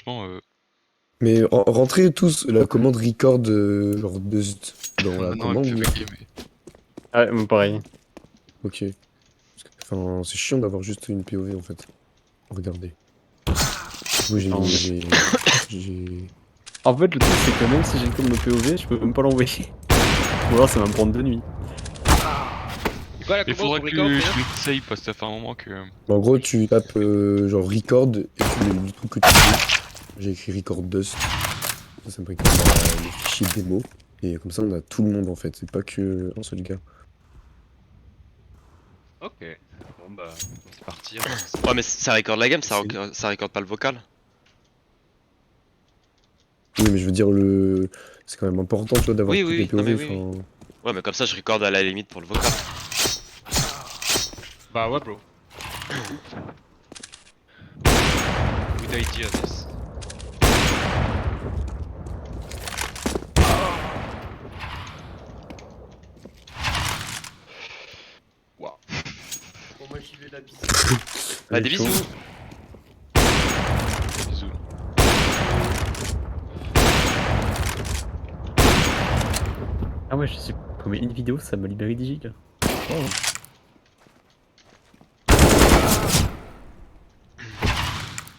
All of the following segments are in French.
Franchement, Mais rentrez tous la commande record genre dans la maintenant, elle me commande fait là. bugger, mais. Ah, moi, pareil. Ok. Enfin, c'est chiant d'avoir juste une POV en fait. Regardez. Moi Attends, mais- j'ai. En fait, le truc, c'est que même si j'ai le code de POV, je peux même pas l'envoyer. Ou alors ça va me prendre 2 nuits. C'est quoi la Mais commande faudra pour record, que frère? je l'essaye parce que ça fait un moment que. En gros, tu tapes genre record et tu mets le truc que tu veux. J'ai écrit record dust. Ça me récupère le fichier démo. Et comme ça, on a tout le monde en fait. C'est pas que un seul gars. Ok. Bon bah, c'est parti. Ouais, mais ça record la game, C'est- ça record pas le vocal. Oui, mais je veux dire, c'est quand même important, tu vois, d'avoir Oui, toutes oui, les oui, non mais POV. oui, oui. Enfin, Ouais, mais comme ça, je record à la limite pour le vocal. Bah ouais, bro. Good idea, this. Waouh. Bon, moi j'y vais la bise. Bah, Allez, des chaud. bisous. Bisous. Ah ouais, je sais pas, mais une vidéo, ça m'a libéré 10 gigas. Oh.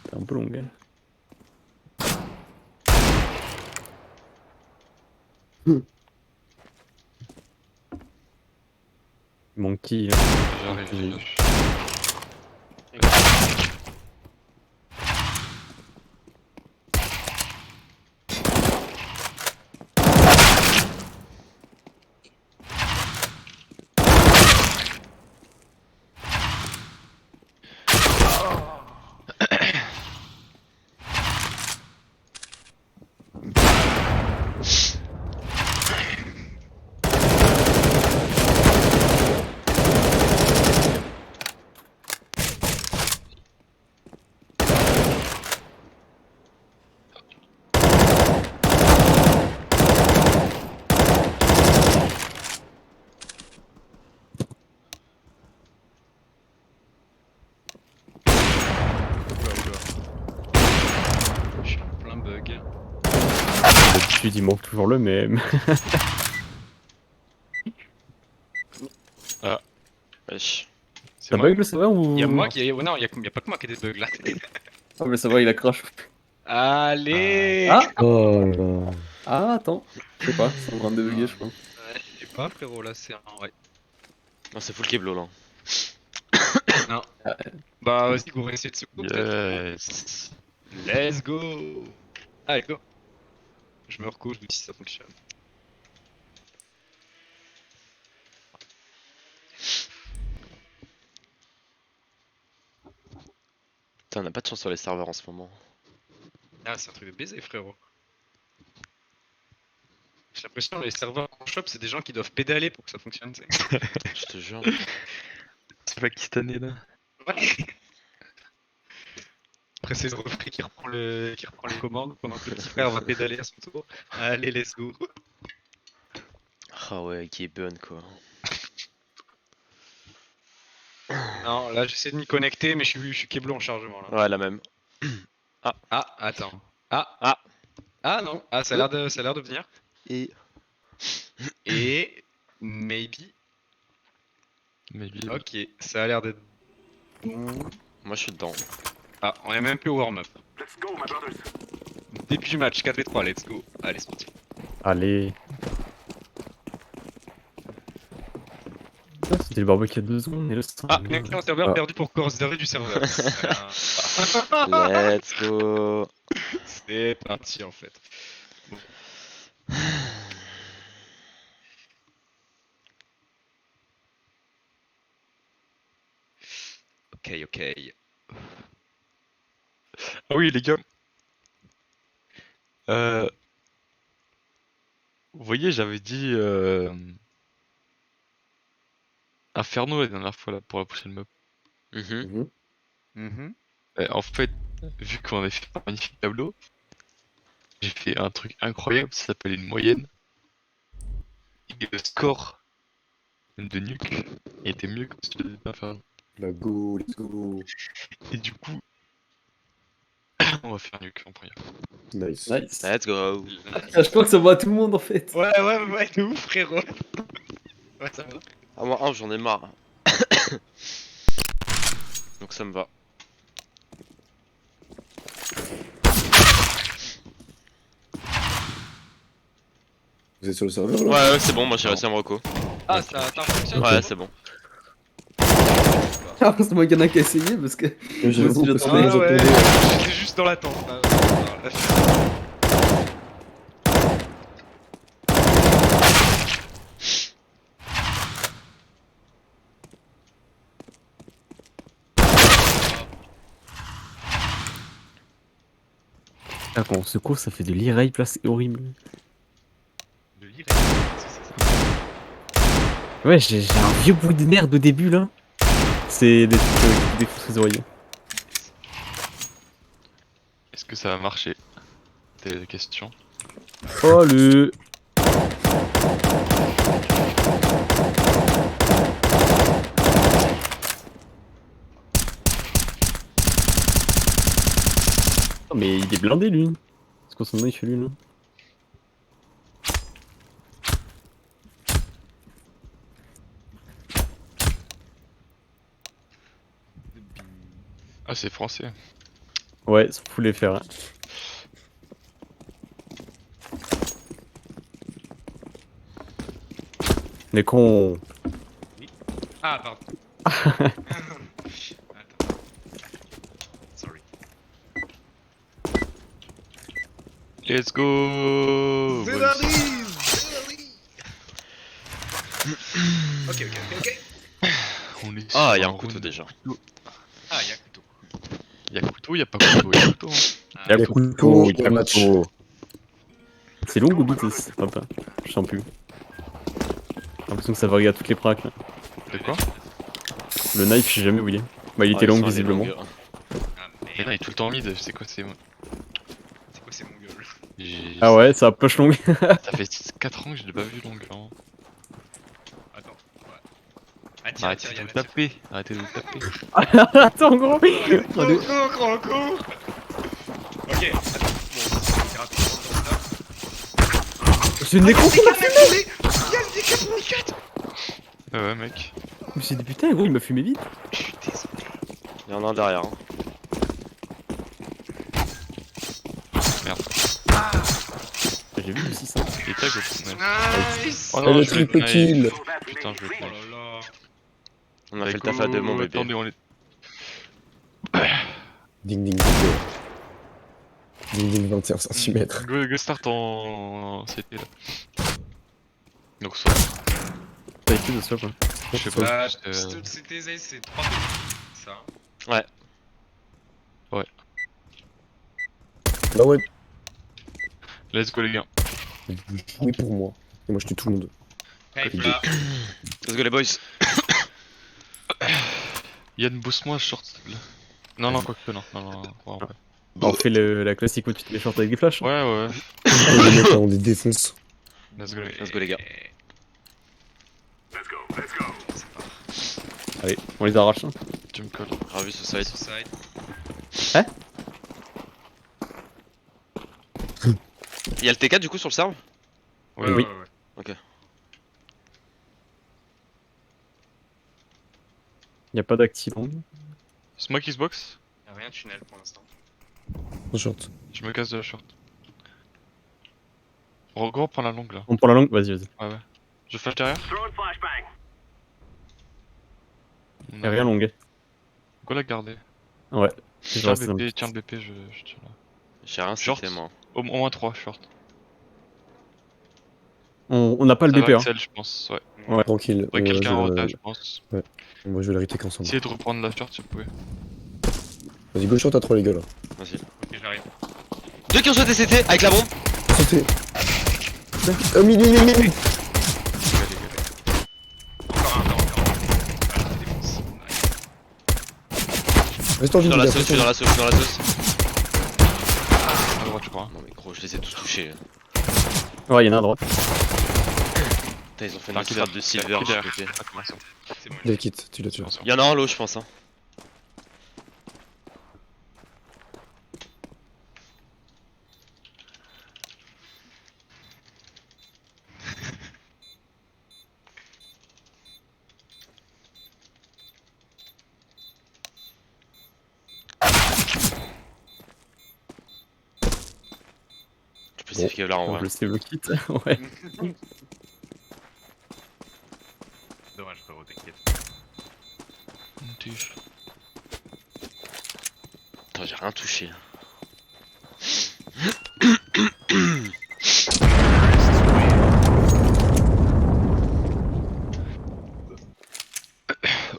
C'est un peu long, hein. Monkey, hein. J'arrive. Je suis en plein bug. D'habitude, il manque toujours le même. Wesh. C'est Ça moi? bug le serveur ou... Y'a moi qui. Non, y'a pas que moi qui ai des bugs là. Ah, mais le serveur, il a crash. Allez! Ah! oh là là. Ah, attends. Je sais pas, c'est en train de bugger, je crois. Ouais, je sais pas, frérot, là c'est un. Ouais. Non, c'est full Keblo là. Non. Ah, Bah, vas-y, go essayer de secouer peut-être. Yes. Let's go! Allez, go! Je me recouche, je vous dis si ça fonctionne. Putain, on a pas de chance sur les serveurs en ce moment. Ah, c'est un truc de baiser, frérot. J'ai l'impression que les serveurs qu'on chope, c'est des gens qui doivent pédaler pour que ça fonctionne, tu sais. Je te jure. C'est pakistanais là. Ouais. Après, c'est le refri qui reprend les commandes pendant que le petit frère va pédaler à son tour. Allez, let's go! Ah ouais, qui est bonne quoi. Non, là j'essaie de m'y connecter, mais je suis Keblo en chargement là. Ouais, la même. Ah, attends. Ah, Ah. ah non, ah ça a l'air de venir. Et. Et maybe. Mais lui, Ok, ça a l'air d'être bon. Moi, je suis dedans. Ah, on est même plus au warm-up. Début du match, 4v3, let's go. Allez, c'est parti. allez. Ah, c'était le barbecue il y a 2 secondes, et là, c'est... Ah, connexion au serveur Ah. perdu pour coordonner du serveur. Let's go. C'est parti en fait. Bon. Ok, ok. Ah oui, les gars. Euh... Vous voyez, j'avais dit Inferno la dernière fois là pour la prochaine map. Mhm. Mhm. Mhm. En fait, vu qu'on a fait un magnifique tableau, j'ai fait un truc incroyable, ça s'appelle une moyenne. Et le score de Nuke était mieux que celui d'Inferno. La go, let's go. Et du coup, On va faire nuque en premier. Nice. Nice. Let's go. Ah, je crois que ça va à tout le monde en fait. Ouais, de ouf, frérot. Ouais, ça va. Ah, moi, j'en ai marre. Donc ça me va. Vous êtes sur le serveur là? Ouais, c'est bon, moi j'ai réussi à me reco. Ah, ça fonctionne. Ouais, c'est bon. Ah, c'est moi qu'il y en a qui a essayé parce que. J'avoue, parce que j'attendais. moi, Ah ouais, j'attendais. j'étais juste dans l'attente. Là. Ah, quand on se court, ça fait de l'e-rape là, c'est horrible. De lire. Ouais, j'ai un vieux bruit de merde au début là. C'est des trucs des fous trésoriers. Est-ce que ça va marcher? C'était la question. Oh le. Oh, mais il est blindé lui. C'est quoi son nom il fait lui là? Ah, c'est français. Ouais, ça fout les faire. Hein. Mais con. Ah, pardon. Attends. Sorry. Let's go! C'est boys. David. Ok. On est Ah, sur y'a un round. couteau déjà. Ah, y'a couteau. Y'a couteau, y'a pas couteau, y'a couteau. Hein. Y'a Les couteau, couteaux, y'a match. couteau. C'est long ou vite c'est pas. Je sens plus. J'ai l'impression que ça varie à toutes les praques là. De quoi? Le knife, je sais jamais où il est. Bah, il était Ah, long ils sont allés visiblement. longues. Ah, Mais non, merde. il est tout le temps mid, c'est quoi c'est. C'est quoi ces mongols? Ah ouais, ça a push long. Ça fait 4 ans que je l'ai pas vu long. Hein. Attends. Ouais. Ah, tiens, Arrêtez de y'a vous la taper, arrêtez de vous taper. Attends, gros. Attendez. Cours. Ok, attends. Bon, c'est rapide. C'est une nécro. Il y a le D4. Ah ouais, mec. Je me suis dit putain, gros, il m'a fumé vite. Je suis désolé. Il y en a un derrière. Hein. J'ai vu aussi ça. Il tag au nice. Nice. Oh Oh, le je vais triple knife. kill. Putain, je vais Oh knife. là là. On a fait le taf à deux, mon bébé. Attendez, on est. Ding ding. Ding ding 21 cm. Go start en CT là. Donc soit, T'as été de ça quoi. je sais pas. C'était c'est 3 ça. Bah ouais, Let's go les gars. vous jouez pour moi. Et moi je tue tout le monde. Hey, Ok. là. Let's go les boys. Yann, boost-moi short s'il te plaît. Non, non, quoique non. Ouais, ouais. On fait la classique où tu te mets short avec des flashs. Ouais, ouais. Les mecs là on les défonce. Let's go les gars. Let's go les gars. Allez, on les arrache. Hein. Tu me colles. Ravi ce site. Suicide. Y'a le T4 du coup sur le serve? Ouais, Oui. ouais. Y'a pas d'activant. C'est moi qui se boxe. Y'a rien de tunnel pour l'instant. En short. Je me casse de la short. Gros, prends la longue là. On prend la longue, vas-y. Ouais, ouais. Je flash derrière. Y'a rien long. Go la garder. Ouais. Tiens le BP, tiens le BP, je tiens là. J'ai rien Short. c'était moi. Au moins 3 short. On n'a pas le Ça BP. va Hein. Axel, je pense, ouais. Ouais. Tranquille. Ouais, quelqu'un en je retard, vais... je pense. Moi je vais le retake ensemble. Essayez de reprendre la short si vous pouvez. Vas-y, go short à 3 les gars là. Vas-y. Ok, j'arrive. Deux qui ont sauté CT avec la bombe. Sautez. Milieu. Les gars. Encore un. Ah, je te défonce. Nice. Reste en vie, Je suis dans les la gars, sauce, je suis dans la sauce, je suis dans la sauce. À droite, je crois. Non mais gros, je les ai tous touchés. Ouais, y'en a à droite. Putain, ils ont fait T'as un une kill strat de silver. derrière. j'ai pété. Attention. C'est bon. Del kit, tu l'as tué. Attention. Y'en a un low, je pense. Hein. plus safe Kevlar en On vrai. le save le kit. Ouais. Dommage, frérot, t'inquiète. Attends, j'ai rien touché.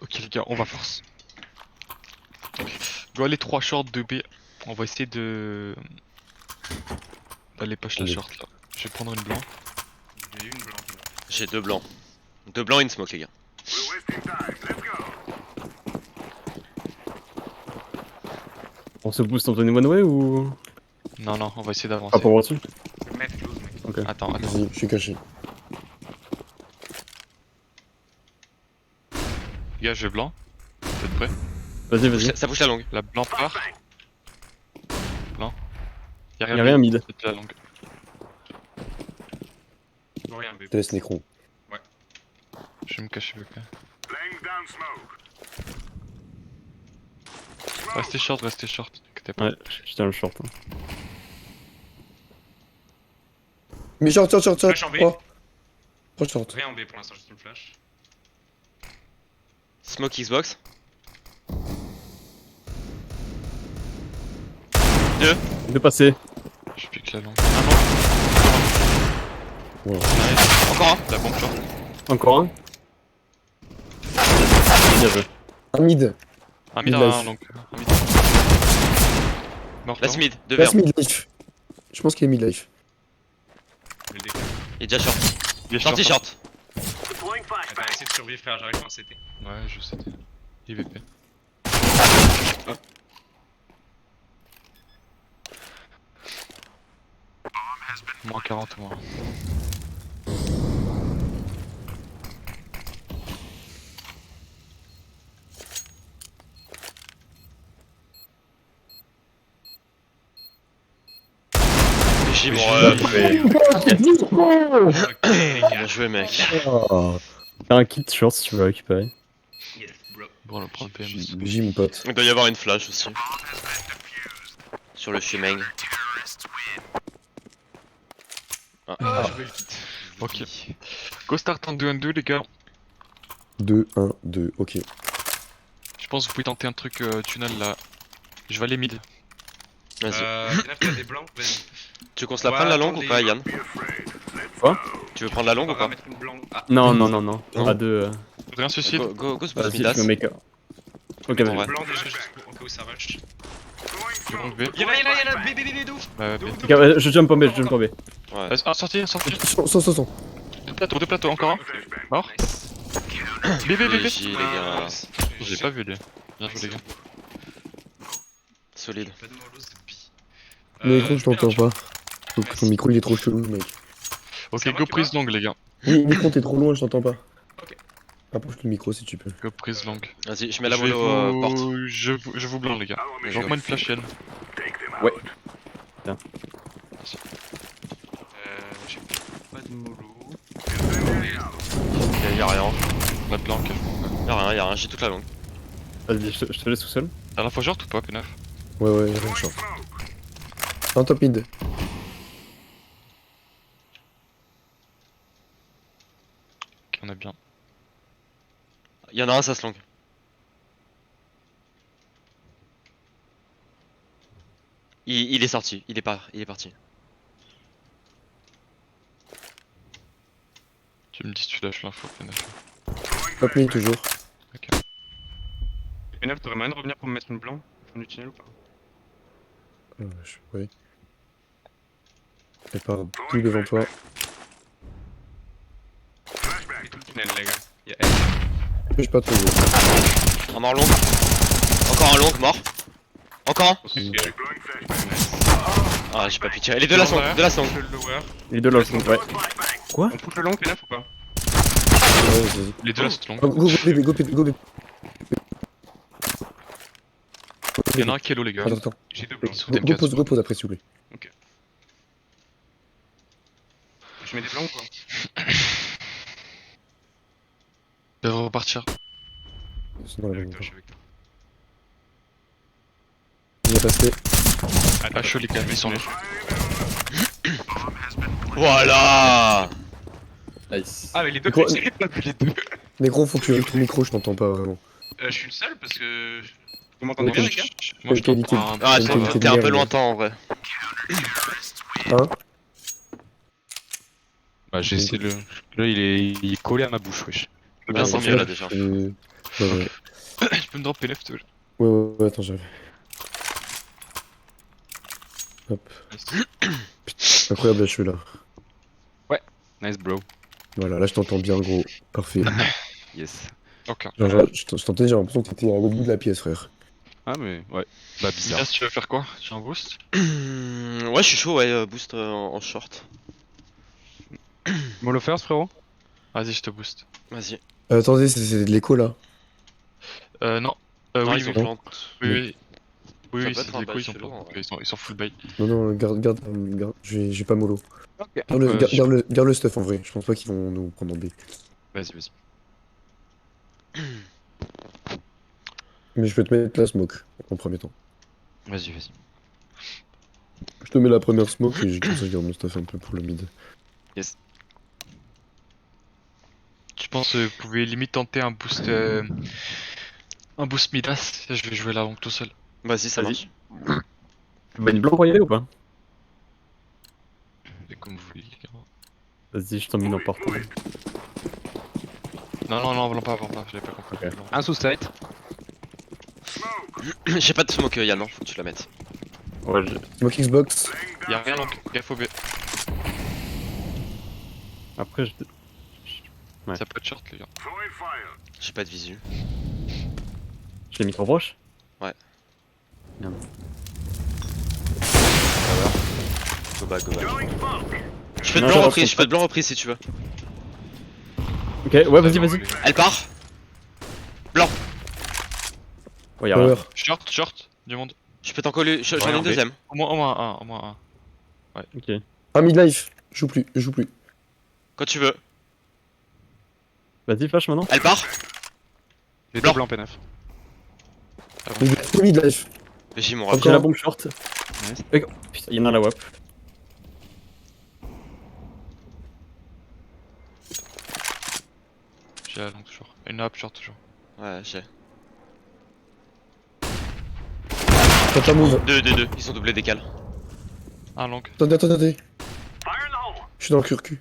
Ok les gars, on va force. Je dois aller 3 shorts de B. On va essayer de... d'aller push la Allez. short là. Je vais prendre une blanc. J'ai eu une blanche. J'ai 2 blancs. 2 blancs et une smoke les gars. On se booste Anthony One Way ou. Non, non, on va essayer Ah, d'avancer. pour voir dessus. Mettre close, mec. Ok. Attends, attends. Vas-y, je suis caché. Les gars, je vais blanc. Vous êtes prêts? Vas-y, vas-y. Ça pousse la longue. La blanc part. Blanc. Y'a Y'a rien mid. C'est la longue. Je vois rien, bébé. Je te laisse Necron. Je vais me cacher le cas. Restez short, t'inquiète pas. Ouais, je tiens le short. Hein. Mais short. Flash en B. 3 short. Rien en B pour l'instant, juste une flash. Smoke Xbox. De passer. Je pique la longue. Ouais. Encore un. La bombe short. Encore un. Bien joué. Un mid. Un mid, Mid un life. long. Un mid. Mort. Last mid. 2 Last verres. mid life. Je pense qu'il est mid life. Je vais le décaler. Il est déjà short. Il est Sorti short. short. Attends, essaie de survivre, frère, j'arrive en CT. Ouais, je sais. IVP. Moins 40 moi. J'ai mon Ouais. Ok, les Bien gars. joué mec. Oh, T'as un kit short si tu veux récupérer. Yes, bro. Bon, on va prendre PM. J'ai mon pote. Il doit y avoir une flash aussi. Sur le chemin. Ah. Ah, je vais le kit. Ok. Go start en 2-1-2 les gars. 2, 1, 2, ok. Je pense que vous pouvez tenter un truc tunnel là. Je vais aller mid. Vas-y. Yann, t'as des blancs, vas-y. Tu veux qu'on se la Ouais, prenne la longue ou attendez. pas Yann? Quoi? Tu veux prendre la longue On ou va pas? mettre une blanc. Ah, Non. Non. À deux. Rien suicide. Go se boost Vas-y, midas. je me mets. Ok, Ouais. vas-y. blanc déjà, juste pour au cas où ça rush. Je monte B. Y'en a, B, de ouf. Bah, B. Ok, ouais, je jump en B, je jump en B. Ouais. Vas-y, un sorti. 100. Deux plateaux, encore un. Mort. B. GG les gars. Nice. J'ai pas vu les. Bien joué les gars. Solide. Pas de mollo, c'est pis. Mais Necron, je t'entends fais un pas. Ton micro il est trop chelou, mec. Ok, Ça va, go tu prise vois longue les gars. Oui, Necron, t'es trop loin, je t'entends pas. Ok. Rapproche le micro si tu peux. Go prise longue. Vas-y, je mets la Je vais mollo porte. Je vous blanc les gars. Vas-y, Genre-moi une flash Yann. J'ai pas de mollo. Y'a rien. La blanc quel Y'a rien, j'ai toute la longue. Vas-y, je te laisse tout seul. T'as la fois short ou pas P9? Ouais, rien de short. Un top mid. Ok, on a bien. Y'en a un, ça se longue. Il est sorti, il est parti. Tu me dis si tu lâches l'info P9. Top mid toujours. Ok. P9, t'aurais moyen de revenir pour me mettre une blanc au fond du tunnel ou pas? Oui. Elle part tout devant toi. Et tout le tunnel, les gars. Y'a Touche pas trop gros. Un mort long. Encore un long, mort. Encore un. elle. Ah, j'ai pas pu tirer. Les deux la longue, de la longue. Le lower. Les deux là, ouais. On pousse le long, P9 ou pas? Ouais, vas-y. Les deux là c'est long. Ah, go bébé. Il y en a un qui est low les gars. Attends. J'ai deux blancs. Sous TM4. Repose après s'il vous plaît. Je mets des blancs ou quoi? Il devrait repartir. C'est dans la Avec bonne toi, je suis avec toi. Il est passé. Ah chaud les gars, ils sont là. Voilà. Nice. Ah, mais les deux, Gros- j'ai pas vu les deux. Négro, faut que tu règles ton micro, je t'entends pas vraiment. Je suis le seul parce que. Vous m'entendez Ok. bien, les gars? Moi je Qualité. t'entends un Ah, Quelle qualité de t'es un peu merde. lointain en vrai. Hein? Bah, j'ai essayé de le. Là, il est collé à ma bouche, wesh. peux Ah, bien c'est dormir mieux là. là déjà. Ouais, Tu peux me dropper left ouais. ouais, attends, j'arrive. Hop. Incroyable, là, je suis là. Nice, bro. Voilà, là, je t'entends bien, gros. Parfait. Yes. Ok. Genre, je t'entendais, j'ai l'impression que t'étais à l'autre bout de la pièce, frère. Ah, mais ouais. Bah, bizarre. Midas, tu veux faire quoi? Tu as un boost? Ouais, je suis chaud, ouais, boost en short. Mollo first, frérot? Vas-y, je te boost. Vas-y. Attendez, c'est de l'écho, là. Non. Non, Oui, ils ont oui. plant. Oui, oui. Oui, Ça oui, peut c'est être un des coups, bail ils ont chelou, pas. en Donc, vrai. ils sont full buy. Non, garde, j'ai pas mollo. Ok. Garde le stuff, en vrai. Je pense pas qu'ils vont nous prendre en B. Vas-y, vas-y. Mais je peux te mettre la smoke, en premier temps. Vas-y, vas-y. Je te mets la première smoke, et comme ça, je garde mon stuff un peu pour le mid. Yes. Tu penses que vous pouvez limite tenter un boost Midas? Je vais jouer la longue tout seul. Vas-y, ça Vas-y. marche. Bah, une blanc pour y aller ou pas? Et comme vous voulez, les gars. Vas-y, je t'en mets dans porte. Non, pas, j'avais pas compris. Ok. Un sous site. J'ai pas de smoke, Yann, hein, faut que tu la mettes. Ouais, Smoke Xbox. Y'a rien donc, FOB. après, Ouais. Ça peut être short, les gars. J'ai pas de visu. je l'ai mis trop proche. Go back. Je peux de Non, blanc je reprise, pense je peux de blanc reprise si tu veux. Ok, ouais, vas-y. Elle part. Ouais, y'a rien. Power. Short, du monde. Je peux t'en coller, j'en ai Ouais, une deuxième. Au moins un. Ok. Ah, midlife. Je joue plus. Quand tu veux. Vas-y, flash maintenant. Elle part. Les Blanc. deux blancs PNF. Midlife. J'ai mon Encore. J'ai la bombe short. Nice. Ok, putain, y'en a la WAP. J'ai la longue toujours. Une up short toujours. Ouais, j'ai. T'as pas move. Deux. Ils sont doublés décal. Un long. Attendez. Je suis dans le cul.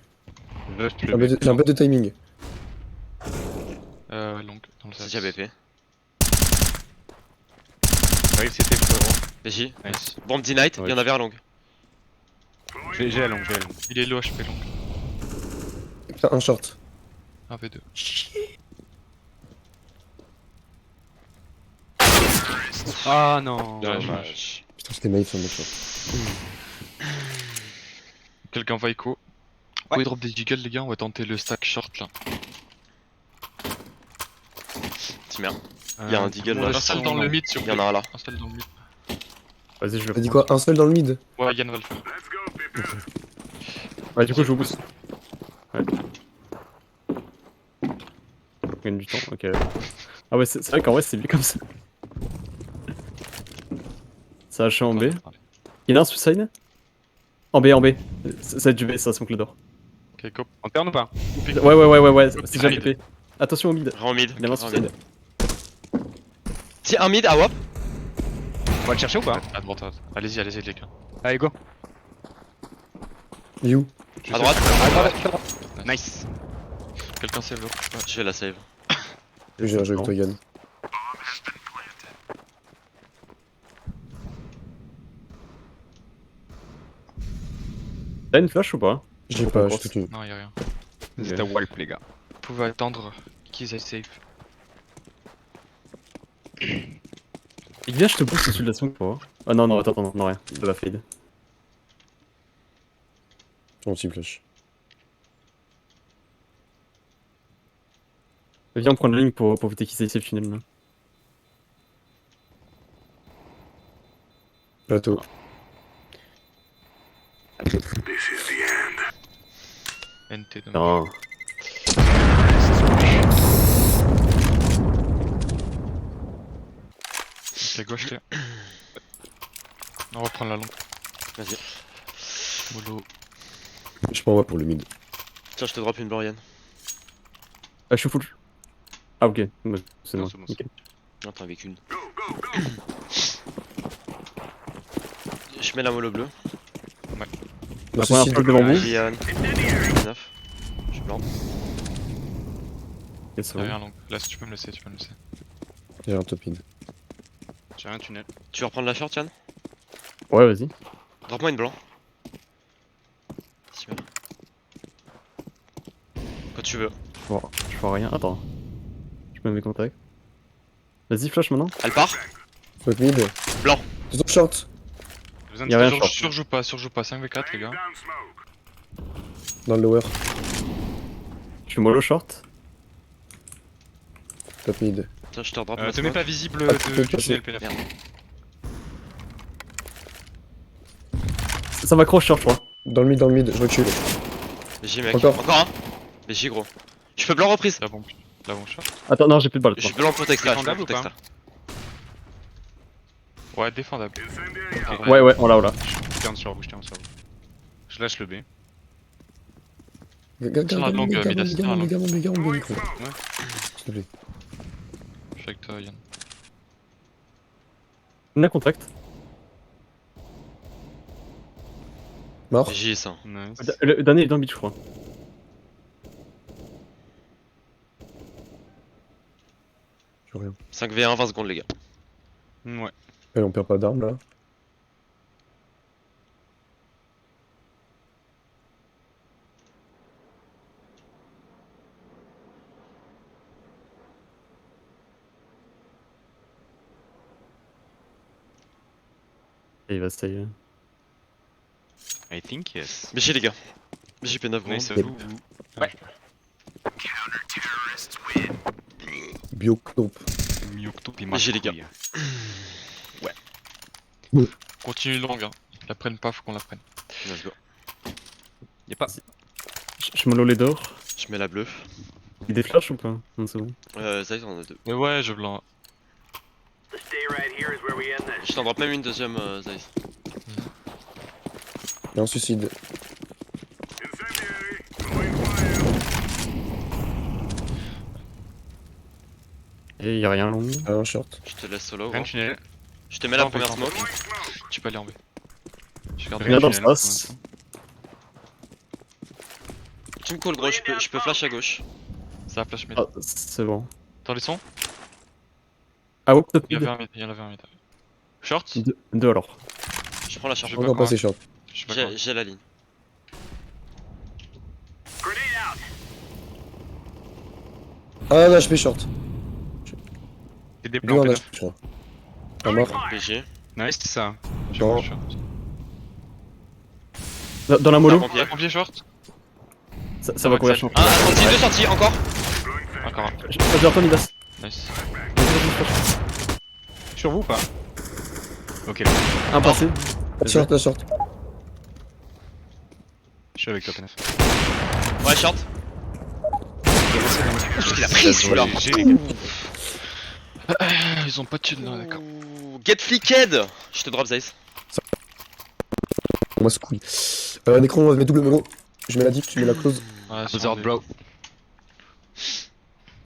J'ai un bête de timing. Long. Dans le C'est side. déjà BP. Ouais, c'était frérot. BJ. Nice. Bomb D-Night, Ouais. y'en avait un long. J'ai la longue, j'ai la longue. Il est low HP long. Putain, un short. Un V2. Ah non. Dommage. Putain, c'était maïf sur mon short. Quelqu'un va echo. Vous pouvez drop des jiggles, les gars, on va tenter le stack short là. Petit merde. Y'a un deagle là. Un seul dans le mid, s'il vous Y'en plaît. a un là. Un seul dans le mid. Vas-y, je le T'as dit prends. quoi? Un seul dans le mid? Ouais, Yann va le faire. Ouais, du coup, je vous boost. Ouais. On gagne du temps, ok. Ah ouais, c'est vrai qu'en vrai, c'est bien comme ça. Ça a haché en B. Il y en a un suicide? En B. Ça va être du B, ça, son clé d'or. Ok, go. En turn ou pas? Ouais, c'est déjà BP. Attention au mid. Rends mid. Il y en a un Rends suicide. mid. Tiens, un mid, ah wop. On va le chercher ou pas? À droite. Allez-y, les gars. Allez, go. Il est où? À droite. Nice. Quelqu'un save l'eau. Je vais la save. J'ai avec toi, Yann. T'as une flash ou pas? J'ai pas, j'ai tout eu. Non, y'a rien. C'était wipe, les gars. Vous pouvez attendre qu'ils aient save. Il vient, je te boost celui de la smoke pour voir. Ah non, attends, non, rien. Ça va fade. Mon petit flash. Viens, on prend la ligne pour éviter qu'ils aient safe tunnel là. Plateau. NT de Non. la gauche, là. On va prendre la longue. Vas-y. Molo. Je m'envoie pour le mid. Tiens, je te drop une Borian. Ah, je suis full. Ah, ok. Ouais, c'est Non, bon. c'est bon, Ok. Non, t'en avec une. Je mets la mollo bleue. Dans La ce première site, flash devant vous. Lian. 9. Je suis blanc. Ok, c'est Y'a bon. rien long. Là, si tu peux me laisser, tu peux me laisser. j'ai un top mid. J'ai un tunnel. Tu veux reprendre la short, Yann? Ouais, vas-y. Drop-moi une blanc. Super. Quand tu veux. Je vois rien. Attends. Je mets mes contacts. Vas-y, flash maintenant. Elle part. Top mid. Blanc. Ils ont short. Besoin Y'a rien de short. Surjoue pas, 5v4 les gars. Dans le lower. Je suis mollo short. Top mid. Tiens, je te redrop ma Te mets smoke. pas visible Ah, de tu peux du tunnel, passer. PNF. Merde. Ça va cross short, je crois. Dans le mid, je recule. BG, mec. Encore. Encore un. BG, gros. Je peux blanc reprise. Là, bon shot. Attends, non, j'ai plus de balles. Je suis blanc pour t'extra. Je suis blanc Défendable pour ou pas t'extra. Ouais, défendable. Ouais, on l'a. J'étais en survie, Je lâche le B. Garde Tire la longue, Midas, tire la longue. mon micro. S'il te plaît. Je suis avec toi, Yann. On a contact. Mort. BG, ça. Nice. Le dernier est dans le beat, je crois. J'ai rien. 5v1, 20 secondes, les gars. Ouais. On perd pas d'armes là. Et il va se tailler. I think yes. BG, les gars. BG P9, gros. Nice à Yep. vous. Ouais. Biocnope. Mioctop et BG, les gars. Continue longue, hein. Ils la prennent pas, faut qu'on la prenne. Let's go. Y'a pas. Je mollo les d'or. Je mets la bleue. Il y a des flashs ou pas? Non, c'est bon. Ça, on en a deux. Mais ouais, je blanc. Je t'en drop même une deuxième, Zeiss. Il y a un suicide. Et y a rien long. Ah, un short. Je te laisse solo, Rien gros. de tunnel. Je te mets la Non, première putain. smoke. Tu peux aller en B. Je garde Rien de dans le tunnel, sas. Tu me calls, gros. Je peux flash à gauche. Ça a flash mid. Ah, c'est bon. T'entends les sons? Ah, ouais, top Il y mid. avait un mid, il y en avait un mid. Short? Deux alors. Je prends la charge. Je sais pas Encore quoi. passé short. Je sais pas quoi. J'ai la ligne. Ah, un HP short. Et des Deux plans, en PNF. HP, je crois. Pas mort. BG. Nice, ça. Je sais pas, Dans- short. Dans la mollo. Pompier. Pompier short? Ça va courir short. Ah, sortie, deux sorties, encore. Encore un. Je vais retourner Midas. Nice. Sur vous ou pas? Ok, Un passé. La short. je suis avec toi, PNF. Ouais, short. Il a pris celui-là. GG, les gars. Ils ont pas de shield là, d'accord. Ouh, Get flicked. Je te drop Zeiss. Moi, c'est cool. Nécron, on va mettre double mémo. Je mets la dip, tu mets la close. Ouais, c'est Observe, bro.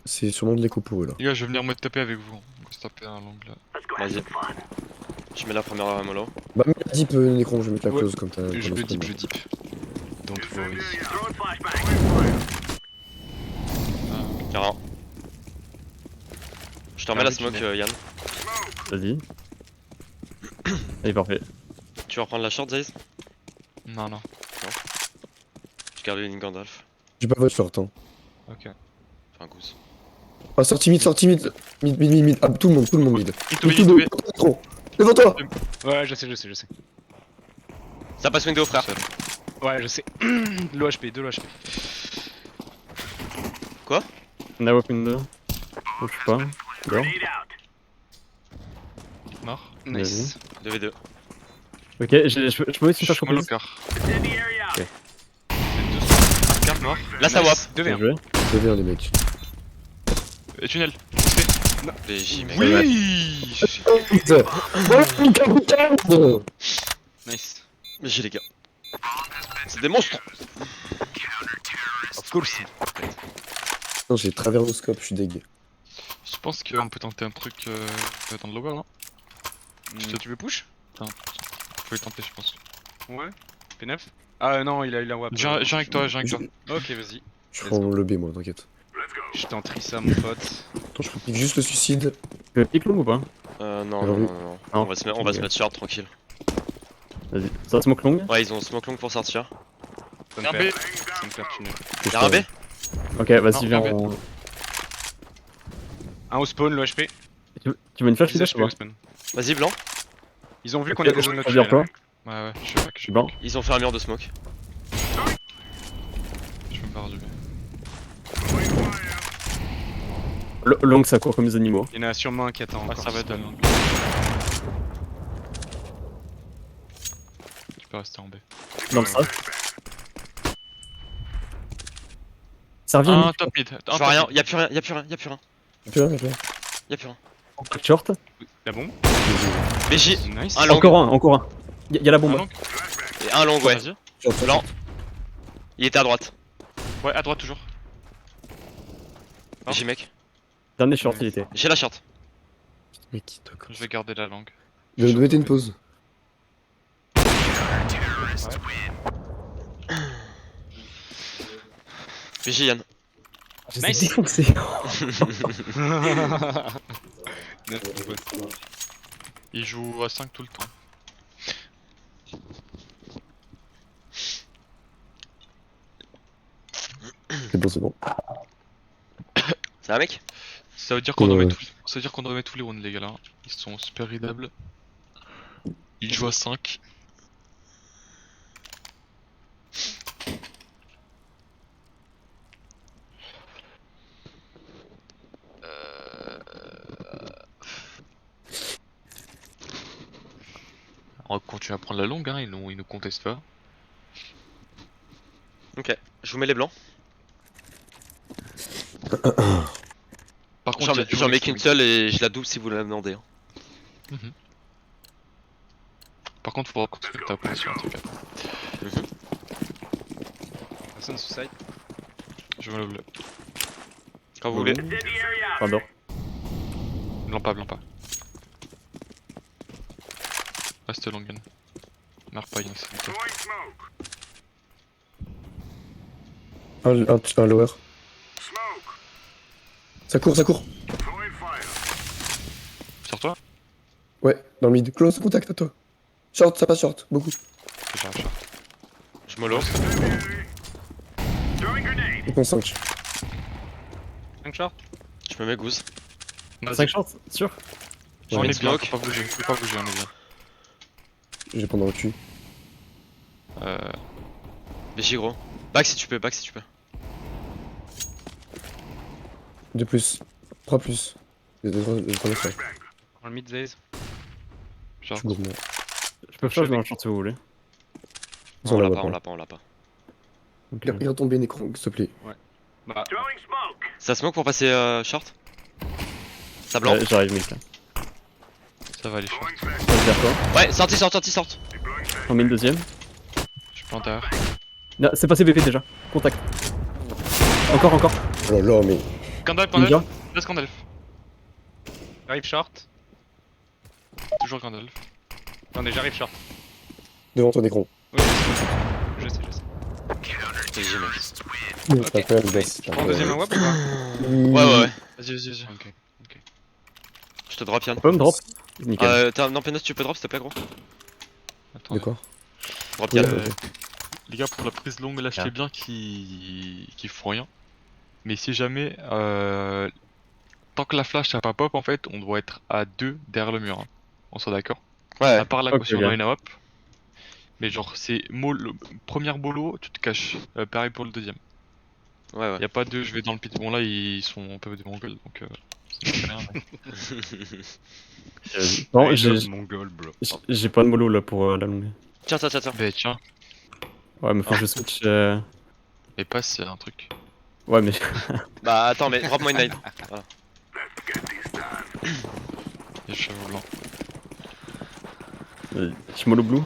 C'est sûrement de l'écho pour eux là. Les gars, je vais venir me taper avec vous. On va se taper un long là. Vas-y. Je mets la première mollo. Bah, mets la dip, Nécron, je vais mettre la Ouais. close comme t'as. Je comme le ça, dip, mais- je dip. Don't worry. Y'a rien. Je te remets la Avec smoke, une- Yann. Vas-y. Allez, parfait. Tu vas reprendre la short, Zeiss? Non, non. Je garde une Gandalf. J'ai pas votre short, hein. Ok. Enfin, goose. Ah, sortie mid. Mid. Ah, tout le monde mid. Mid Mid, tout le monde. Nécron. Devant-toi. Ouais, je sais. Ça passe window, frère. Seul. Ouais, je sais. De l'OHP, de l'OHP. On a open 2. Je sais pas. Dehors. Mort. Nice. 2v2. Ok, je peux aussi Je faire suis mal au comprise. quart. Ok. Un quart mort. Là, ça wap. 2v1. Bien joué. C'est bien, les mecs. Et tunnel. BJ, mec. Oui. Putain. Nice. BJ, les gars. C'est des monstres. Of course. Non, j'ai traversoscope, je suis deg. Je pense qu'on peut tenter un truc dans le lower là. Tu veux push? Faut le tenter, je pense. Ouais. P9. Ah non, il a un wap. J'ai avec toi, j'ai avec toi. Ok, vas-y. Je prends le B, moi, t'inquiète. Je t'en trie ça, mon pote. Attends, je pratique juste le suicide. Tu veux pick long ou pas? Non, Alors, non, non, non. non. On va se mettre short tranquille. Vas-y. Ça smoke long? Ouais, ils ont smoke long pour sortir. Ça me Un fait. B. Ça me fait tunnel. Y'a un B? Ok, vas-y, Non, viens. non, on- Un au spawn, le HP. Tu veux une flash, 10 flash HP ou au pas? spawn. Vas-y, blanc. Ils ont vu qu'on Ok, avait besoin de notre Vers tunnel. toi, Ouais, ouais, je sais pas que je je suis blanc. Ils ont fait un mur de smoke. Je me barre du B. Long, ça court comme des animaux. Il y en a sûrement un qui attend Ah, encore. ça va être long. Tu peux rester en B. Dans le strat. Ça revient. Un top mid. Je vois rien, y'a plus rien, y'a plus rien, y'a plus rien. Y'a plus rien, y'a plus rien. Y'a plus rien. Short. La bombe. BJ, Nice. un long. Encore un. Y'a la bombe. Un long. Et un long, ouais. Vas-y. Short, Blanc. Il était à droite. Ouais, à droite toujours. Ah. BJ, mec. Dernier short, il était. J'ai la short. Mais qui toque. Je vais garder la langue. Je vais mettre une pause. BJ, Yann. Nice. Défoncé. Il joue à 5 tout le temps. C'est bon, c'est bon. Ça va, mec? Ça veut dire qu'on doit Ouais. mettre ça veut dire qu'on doit mettre tous les rounds les gars là. Ils sont super ridables. Ils jouent à 5. On va continuer à prendre la longue, hein, ils nous contestent pas. Ok. Je vous mets les blancs. Par contre, il y a du J'en mets Rolex, qu'une oui. seule et je la double si vous la demandez. hein. Par contre, faut continuer ta position en tout cas. Personne sous side. Je me le bleu. Quand vous voulez. Pardon. Blanc pas, blanc pas. Reste longue. Meurs pas, Yann, s'il vous plaît. Un lower. Ça court, ça court. Sur toi. Ouais, dans le mid. Close, contact à toi. Short, ça passe short, beaucoup. J'arrive. Je mollo. Il prend 5. 5 short. Je me mets goose. 5 shorts, sûr? On mets est bien, smoke. faut pas bouger, on est bien. J'ai pendant le cul. BJ, gros. Back si tu peux, back si tu peux. 2 plus. 3 plus. Les 3 plus. Dans le mid Zaze. Je Genre, suis gourmand. Je peux flash dans le short si vous voulez. Ils Non, ont on la l'a voix pas, on pas. l'a pas, on l'a pas. Ok. Regarde tomber Necron, s'il te plaît. Bah, Ça smoke pour passer short? Ça blanc? J'arrive, mec. Là. ça va aller short. Passe vers toi. Ouais, sorti, sorti. On met une deuxième. Je plante derrière. Non, c'est passé BP déjà. Contact. Encore. Oh là là, mais. Gandalf, Ninja. Gandalf. Laisse Gandalf. j'arrive short. Toujours Gandalf. Attendez, j'arrive short. Devant toi, Necron. Oui, je sais. BJ, mec. C'est incroyable, le boss. Je prends deuxième un wap ou pas? Ouais. Vas-y. Ok. Je te drop, Yann. Tu peux me drop? Nickel. Non, Pénos, tu peux drop s'il te plaît, gros? Attends. De quoi Drop, Ouais, Yann. ouais. Les gars, pour la prise longue, lâchez Ah. bien qu'ils font rien. Mais si jamais, tant que la flash n'a pas pop, en fait, on doit être à 2 derrière le mur. Hein. On soit d'accord. Ouais. À part la Ok, caution bien. dans une hop. Mais genre, c'est première bolo, tu te caches. Pareil pour le deuxième. Ouais. Y a pas de je vais dans le pit. Bon, là, ils sont un peu des mongols, donc ça fait rien. Mais... Non, I j'ai love Mongol, bro. j'ai pas de mollo là pour la longue. Tiens. Bah, tiens, Ouais, mais faut que je switch. et passe, c'est un truc. Ouais, mais. Bah, attends, mais drop moi une nade. Les cheveux blancs. Je mollo blue.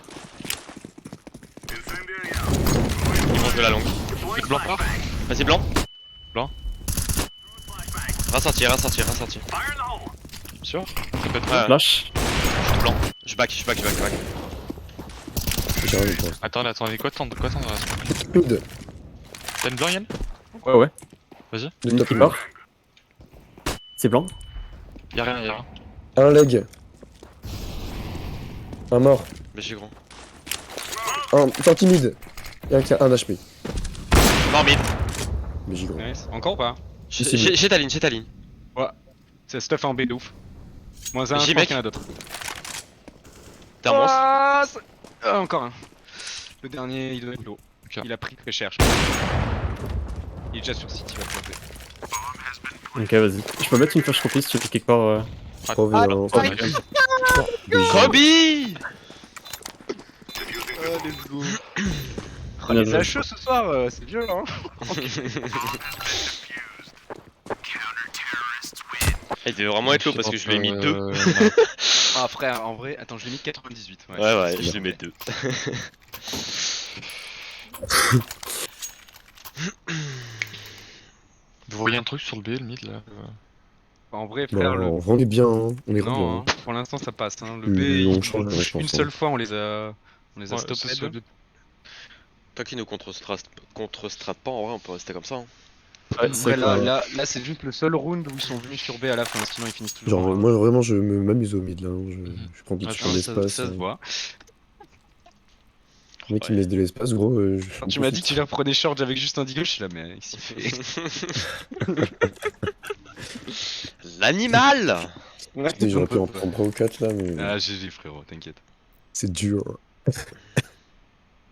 Ils vont jouer la longue. Blanc part. Vas-y, blanc. Blanc. Ressortir. Sûr. Ça peut être Ouais. Flash. Blanc. Je back. J'ai rien pour l'instant. Attendez, quoi attendre Mid. T'as une blanc Yann? Ouais. Vas-y. Le Une top qui mid. part. C'est blanc. Y'a rien. Un leg. Un mort. Mais j'ai gros. Un sorti mid. Y'a un HP. Mort mid. Mais j'ai gros. Nice. Encore ou pas? J'ai ta ligne. C'est stuff en B de ouf. Moins un, je J'y pense mec. qu'il y en a d'autres. T'es un monstre. Encore un. Le dernier, il doit être low. Ok. Il a pris très cher, je pense. Il est déjà sur site, il va planter. Ok, vas-y. Je peux mettre une flash complice, tu fais quelque part. Reviens. Kobe. Let's go. Bien Les joué. HE ce soir, c'est violent. Il devait vraiment être low parce que je lui ai mis 2. Ah frère, en vrai, attends, je l'ai mis 98. Ouais, je lui mets 2. Vous voyez un truc sur le B, le mid là En vrai, frère, Non, on est bien, hein. On est Non, bien. hein, pour l'instant ça passe. Hein. Le On B, change, ouais, je pense, une seule fois on les a Ouais, stoppés. c'est deux. Tant qu'il nous contre-strat pas, en vrai, on peut rester comme ça. Hein. Ouais, Après, c'est là, c'est juste le seul round où ils sont venus sur B à la fin, sinon ils finissent toujours. Genre, moi vraiment, je m'amuse au mid là. Hein. Je prends Ah, du je temps vois, d'espace. Ça se voit. Le mec, il me laisse de l'espace, gros. Quand tu m'as dit que tu les reprenais short avec juste un deagle, je suis là, mais il s'y fait. L'animal. J'aurais pu en prendre 3 ou 4 là, mais Ah, GG frérot, t'inquiète. c'est dur.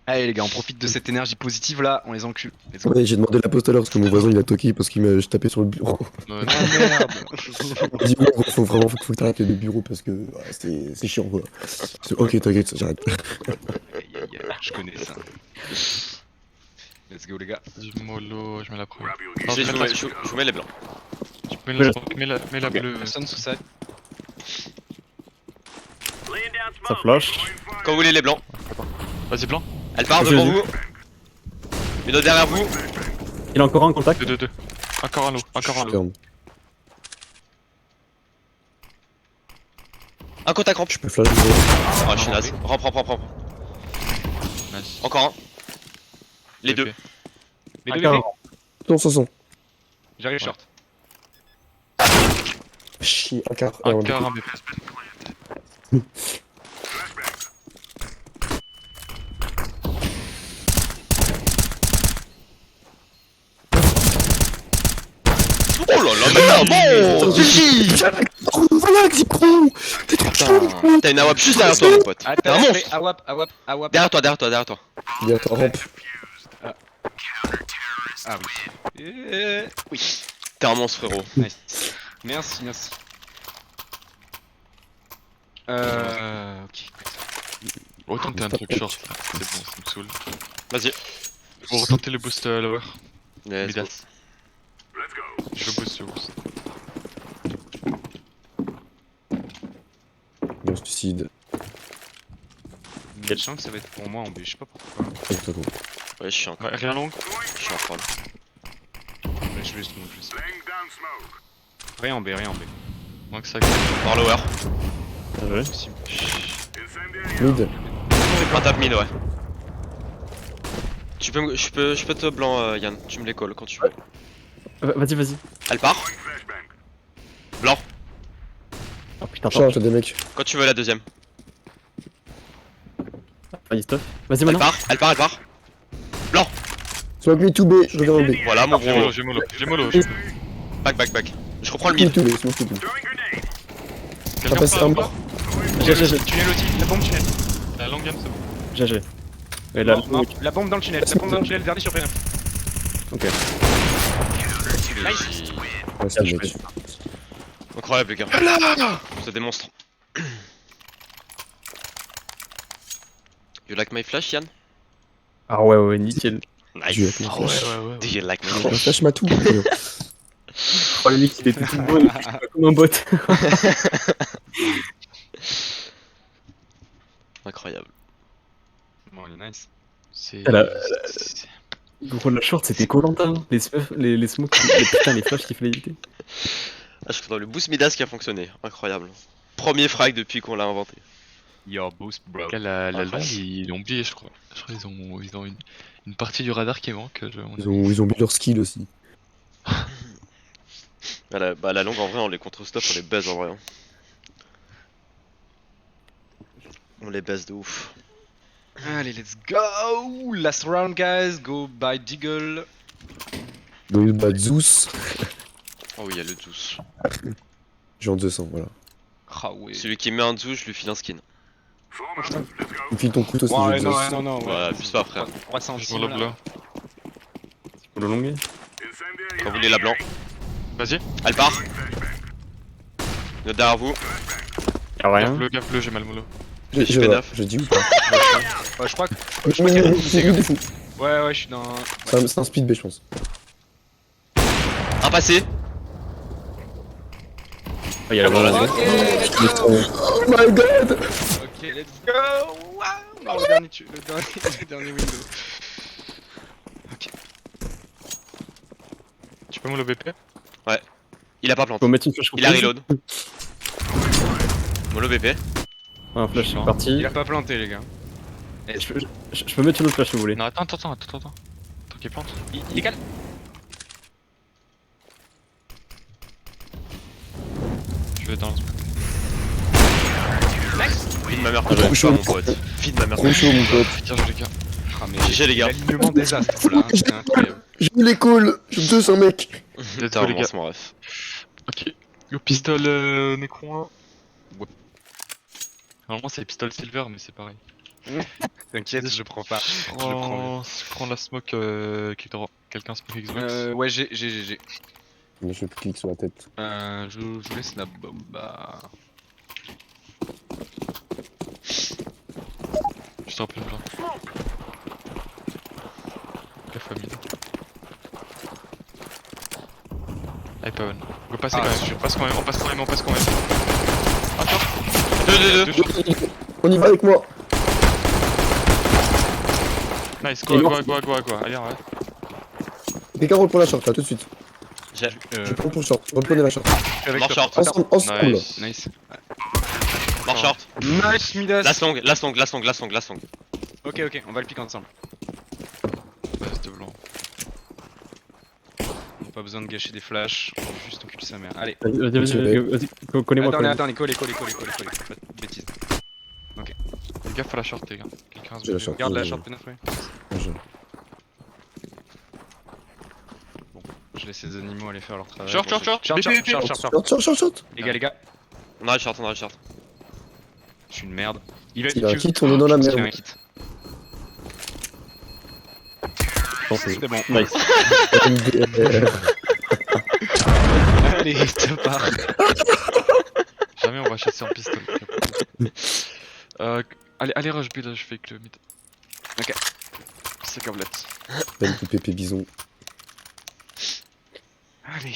Allez les gars, on profite de cette énergie positive là, on les encule. Let's go. Ouais, j'ai demandé la poste tout à l'heure parce que mon voisin il a toqué parce qu'il m'a tapé sur le bureau. Ouais, Ah merde. Il dit, ouais, gros, faut que t'arrêtes les deux bureaux parce que c'est chiant quoi. Ok, t'inquiète, j'arrête. Aïe, aïe, aïe, je connais ça. Let's go les gars. Du mollo, je mets la première. Je vous mets les blancs. Mets la bleue. Personne sous ça. Ça flash. Quand vous voulez les blancs. Vas-y, blanc. Elle part Vas-y, devant vas-y. vous. Une autre derrière vous. Il a encore un en contact. 2. Encore un lot, encore un lot. Ferme. Un contact rampe. Je peux flash gros. Oh, je suis naze. Rampe. Nice. Encore un. Les deux. Les deux Encore bébés. Non, 500. J'arrive short. Chier, un quart. Un quart, un BP. Oh là là, mais bon. Gigi. Voilà, Xipro. T'es trop chaud. T'as une AWP juste derrière toi, mon pote. T'es un Attends, monstre. awap. Derrière toi. Viens, ta rampe. Ah oui. Oui. T'es un monstre, frérot. Nice. Merci. Ok. Autant t'es un truc short là. C'est bon, ça me saoule. Vas-y. Faut retenter le boost lower. Let's go. Midas. Je boost. Bon, suicide. Je sens que ça va être pour moi en B, je sais pas pourquoi. Attends, attends. Ouais, je suis encore. Ouais, rien long. Je suis en troll. Ouais, je vais smoke. Rien en B. Moins que ça. Par lower. Bien joué. Possible. Mid. Un tap mid, ouais. Je peux te blanc, Yann. Tu me les calls quand tu veux. Vas-y. Elle part. Blanc. Oh putain, attends. Charge, t'as des mecs. Quand tu veux la deuxième. Vas-y, stop. Vas-y, Elle maintenant. part. Smoke me to B, je reviens en B. Voilà mon gros. J'ai mollo. Back. Je reprends le Smoke mid. to B, smoke to B. Quelqu'un passe prend un un mort. J'ai. Tunnel aussi, la bombe tunnel. La longue game, c'est bon. GG. Et là, Non, la bombe dans le tunnel, verdi sur P1. ok. Nice. Ouais, c'est Je le mec. Incroyable les gars. C'est des monstres. You like my flash, Yann? Ah ouais, nickel. Dieu, Nice. avec mon flash. Do you like my Oh, flash? flash m'a tout. Oh, le mec, il était tout beau, il était pas comme un bot. Incroyable. Bon, il est nice. C'est. Elle a- c'est- Gros, la short, c'était Koh-Lanta. Les smokes, putain, les flashs qu'il fallait éviter. Ah, je suis content, le boost Midas qui a fonctionné. Incroyable. Premier frag depuis qu'on l'a inventé. Your boost, bro. La Incroyable. longue, ils l'ont oublié, je crois. Je crois qu'ils ont une partie du radar qui manque. Ils ont mis leur skill aussi. Bah, la longue, en vrai, on les contre-stop, on les baise en vrai. Hein. On les baise de ouf. Allez, let's go! Last round, guys. Go by Deagle. Donc, bah, Zeus, Oh oui, il y a le Zeus. j'ai en 200, voilà. Ah ouais. Celui qui met un Zeus, je lui file un skin. Tu me files ton couteau, c'est Ouais, Zeus. non. Ouais, abuse pas, frère. 300 Je vois le blanc. Pour le longue. Quand vous voulez la blanc. Vas-y, Elle part. Notre derrière vous. Y'a rien. gaffe bleu, j'ai mal mollo. Je fais vois, neuf. je dis ou pas Ouais, je crois que. C'est lui, fou. Ouais, je suis dans. C'est un speed B, je pense. Un passé. Ah, y'a la balle. Ok, Oh my god! ok, let's go! Waouh! Non, le dernier window. Tu peux mollo BP? Il a pas planté. Faut mettre une flash Il a reprise. reload. Molo BP. Un flash, c'est Non. parti. Il a pas planté, les gars. Je peux mettre une autre flash si vous voulez. Non, attends. Attends qu'il plante. Il décale. Je vais dans le. Feed ma mère, Trop t'as chaud. mon pote. Feed ma mère. Trop chaud, mon pote. Putain, je les gars. Ah, mais GG, les gars. l'alignement désastre là, hein, c'est incroyable. J'ai mis les calls! J'ai 200 mecs! T'as Let's go, les vraiment gars. mon ref. Ok. Go pistol Necron 1. Ouais. Normalement, c'est pistol silver, mais c'est pareil. T'inquiète, je prends pas. Je le prends. Prends la smoke. Quelqu'un smoke Xbox. Ouais, j'ai. Mais je clique sur la tête. Je vous laisse la bomba. Je te rappelle là. La famille. Allez, pas bonne. Go passer Ah, quand même. On passe quand même. Attends. 2-2-2. On y va avec moi! Nice, Et go. Allez, arrête. Des carottes pour la short, là, tout de suite. J'ai. Je prends pour le short. Reprenez la short. Mort short. Ensemble. Nice. Nice. Mort short. Nice, Midas. Last long. Ok, on va le piquer ensemble. Base de blanc. On a pas besoin de gâcher des flashs, on va juste enculer sa mère. Allez. Vas-y, connais-moi. Attends, colle. Pas de bêtises. Fais gaffe à la short, les gars. Quelqu'un se J'ai la met- short. Garde la short pénétrée. Je laisse les animaux aller faire leur travail. Short. Short. Les gars. On arrête short. Je suis une merde. Il va S'il a un defuse. kit, on est dans la Il merde. a un kit. C'est bon. Nice. Allez, ça part. Jamais on va chasser en pistol. Allez, rush B là, je fais que le mid. Ok. C'est câblette. Belle pépé bison. Allez.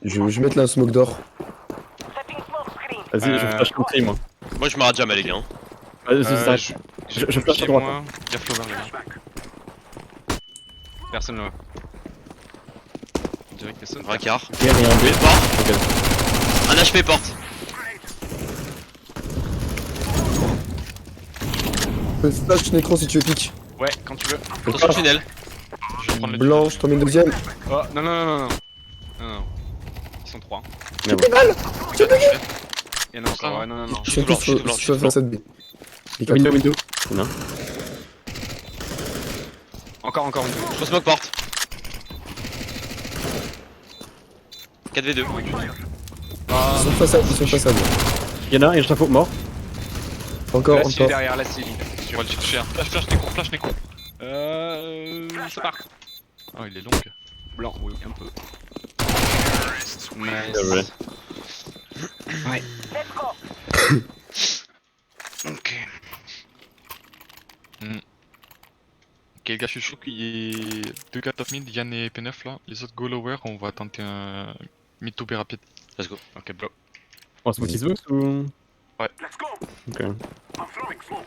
Je vais mettre là un smoke d'or. Vas-y, je flash contre moi. Moi, je m'arrête jamais, les gars. Hein. Vas-y, ça je flash à droite. Moi. Gaffe l'over, les gars. Personne là. On dirait que personne. Un quart. Rien, rien. B porte. Un HP porte. Flash Necron si tu veux pique. Ouais, quand tu veux. Attention, tunnel. Je vais prendre le Blanc, je t'en mets une deuxième. Oh, non. Ils sont 3. Merde. Il y en a encore, ouais, non. Ils suis sont tout blanc, tous je suis tout blanc, je suis sur tout blanc. façade B. Les quatre. Window. Non. Encore une. Je smoke porte. 4v2. Ils sont façade. Y'en a un et je t'info mort. Encore. Là, s'il est derrière, là, s'il est. On va le chercher un. Flash Necron. Ça part. Oh, il est long. Blanc, oui, un peu. Bien Nice. joué. Ouais. Ok. Ok, les gars, je suis chaud qu'il y ait 2 gars top mid, Yann et P9 là. Les autres go lower, on va tenter un mid to B rapide. Let's go. Ok, bro. On se moque Xbox ou. Ouais. Ok.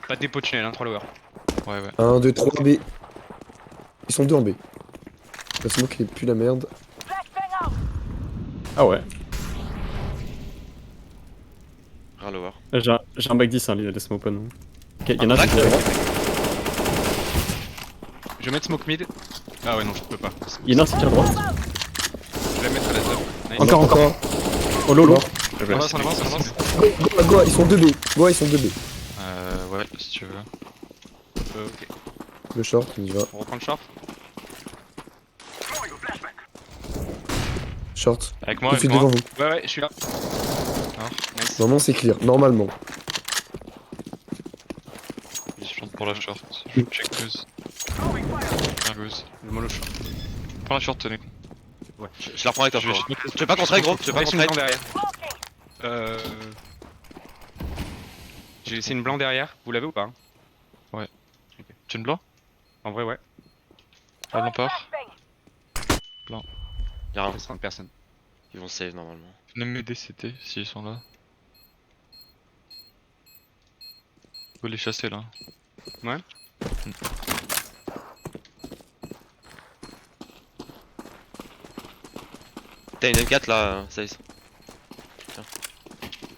Pas de dépôt de tunnel, hein, 3 lower. Ouais, ouais. 1, 2, 3 B. Ils sont 2 en B. La smoke est plus la merde. Ah ouais. Rien lower. J'ai un back 10, hein, les smoke open. Ok, y'en a back, qui est droit. Je vais mettre smoke mid. Ah ouais, non, je peux pas. Y'en a qui est à droite. Je vais la mettre à la top. Nice. Encore. Oh lolo. On avance, on avance, on avance. Goa, ils sont 2 B. Goa, ils sont 2 B. Ouais, si tu veux. Ok. Le short, on y va. On reprend le short. Short. Avec Tout moi, de avec suite moi. devant vous. Ouais, je suis là. Nice. Normalement, c'est clear. Normalement. Je monte pour la short. Je check Goose. Un Goose. Le mollo short. Prends la short, tenez. Je la reprends avec toi, Je vais frérot. Tu veux pas contrer, gros? Tu veux pas Laisse une contrer? blanc derrière. J'ai laissé une blanc derrière. Vous l'avez ou pas? Tu une blanc? En vrai, ouais. Ah, blanc part. Y'a rien. Il reste personne. Ils vont save normalement. Venez m'aider, CT, s'ils sont là. Faut les chasser là. Ouais. T'as une M4 là, Saïs.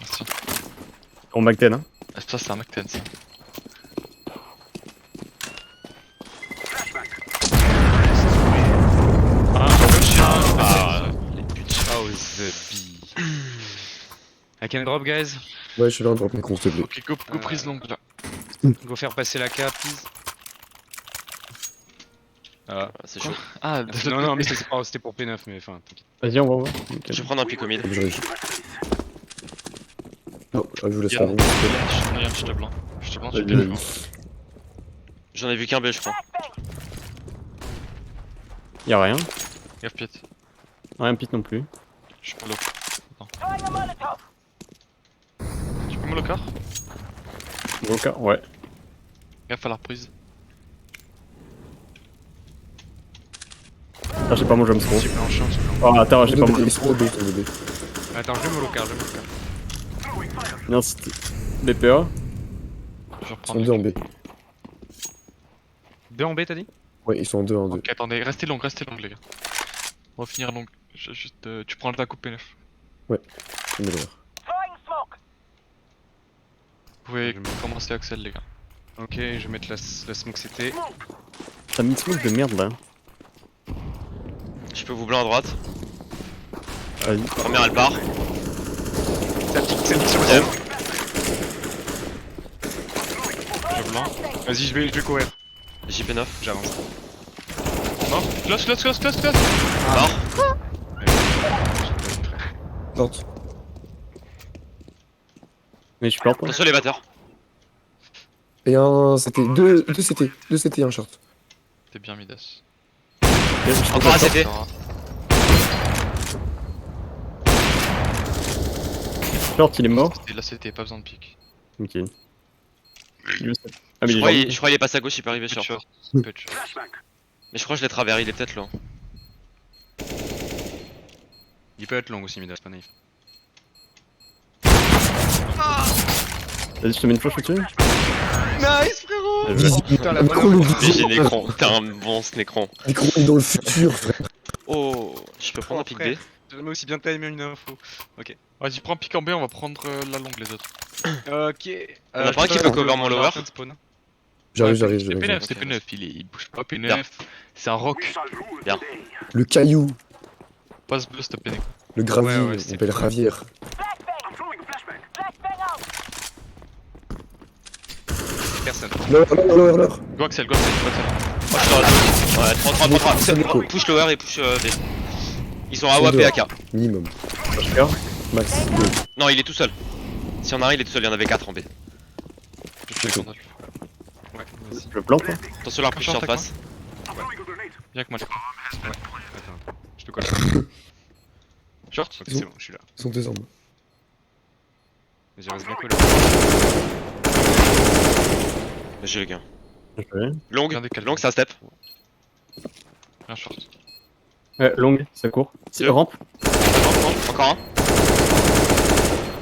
Merci. On back 10, hein. Ah, ça, c'est un Mac 10 ça. Ah, Les putes. Oh, the bee. I can drop, guys. Ouais, je suis là, on drop mes cons, s'il te plaît. Ok, go prise longue là. Go faire passer la cape, please. Ah. c'est chaud. Ah, Non, mais c'était pour P9, mais enfin, t'inquiète. Vas-y, on va voir. Je vais prendre un pic au mid. Je réagis. Non, je vous laisse Y'a faire. un chute blanc. Chute blanc, tu Vas-y, peux. vas-y. J'en ai vu qu'un B, je crois. Y'a rien. Gaffe piète. Rien pit non plus. Je suis pas low. Attends. Tu peux me le car? Ok, ouais. Gaffe à la reprise. Ah, j'ai pas mon jumpscrow. J'ai pas en chance. Oh, attends, j'ai pas mon Ils sont jumpscrow. 2 B, ils sont 2 B. Attends, je vais me locar, Non, c'était BPA. Je vais Ils reprendre. sont 2 en B. 2 en B, t'as dit? Ouais, ils sont 2 en 2. Ok, attendez, restez long les gars. On va finir long. Juste, tu prends ta coupe P9. Je mets le verre. Vous pouvez Je me- commencer Axel les gars. Ok, je vais mettre la smoke CT. T'as mis une smoke de merde là. Je peux vous blanc à droite. Vas-y. Première, elle part. Deuxième. Je blanc. Vas-y, je vais courir. JP9. J'avance. Non, close. Mort. Short. Mais je suis plante. Attention les batteurs. Et un CT. 2 CT. 2 CT et un short. T'es bien Midas. Encore un CT. Short, il est mort. Là c'était pas besoin de pique. Ok. Ah, mais Je il crois est qu'il est passé à gauche, il peut arriver sur. Short. Peu de short. Mais je crois que je l'ai travers, il est peut-être là. Il peut être long aussi, Midas, pas naïf. Vas-y, je te mets une flash au-dessus. Nice frérot. Bien joué. Putain, la Micro, le GG micro. Nécron, t'es un bon Nécron. Micro est dans le futur, frère. Oh, je peux prendre un pic B. J'ai jamais aussi bien timé une info. Vas-y, prends pique en B, on va prendre la longue les autres. Ok. On a pas un qui peut cover mon lower. J'arrive. C'est Ok. P9, c'est P9, il bouge pas P9. C'est un rock. Le caillou. Passe bleu, s'il te plaît. Le gravier. Ouais, On c'est appelle Ravière. Personne. Leur. Go Axel. Ouais, 33. Push lower et push B. Ils sont AWP AK. Minimum. Flash Max. 2. Non, il est tout seul. Si on a un, il est tout seul, il y en avait 4 en B. Je check on a. Ouais, vas-y. Je plante. Hein. Attention, leur push Attends, surface. Viens avec moi les gars. Attends, je te colle. Short. Ok, c'est bon, je suis là. Ils sont 2 en bas. Vas-y, reste bien collé. J'ai le gain. Ok. Long, Bien décalé. long, c'est un step. Un short. Ouais, longue, ça court. C'est rampe. Encore un.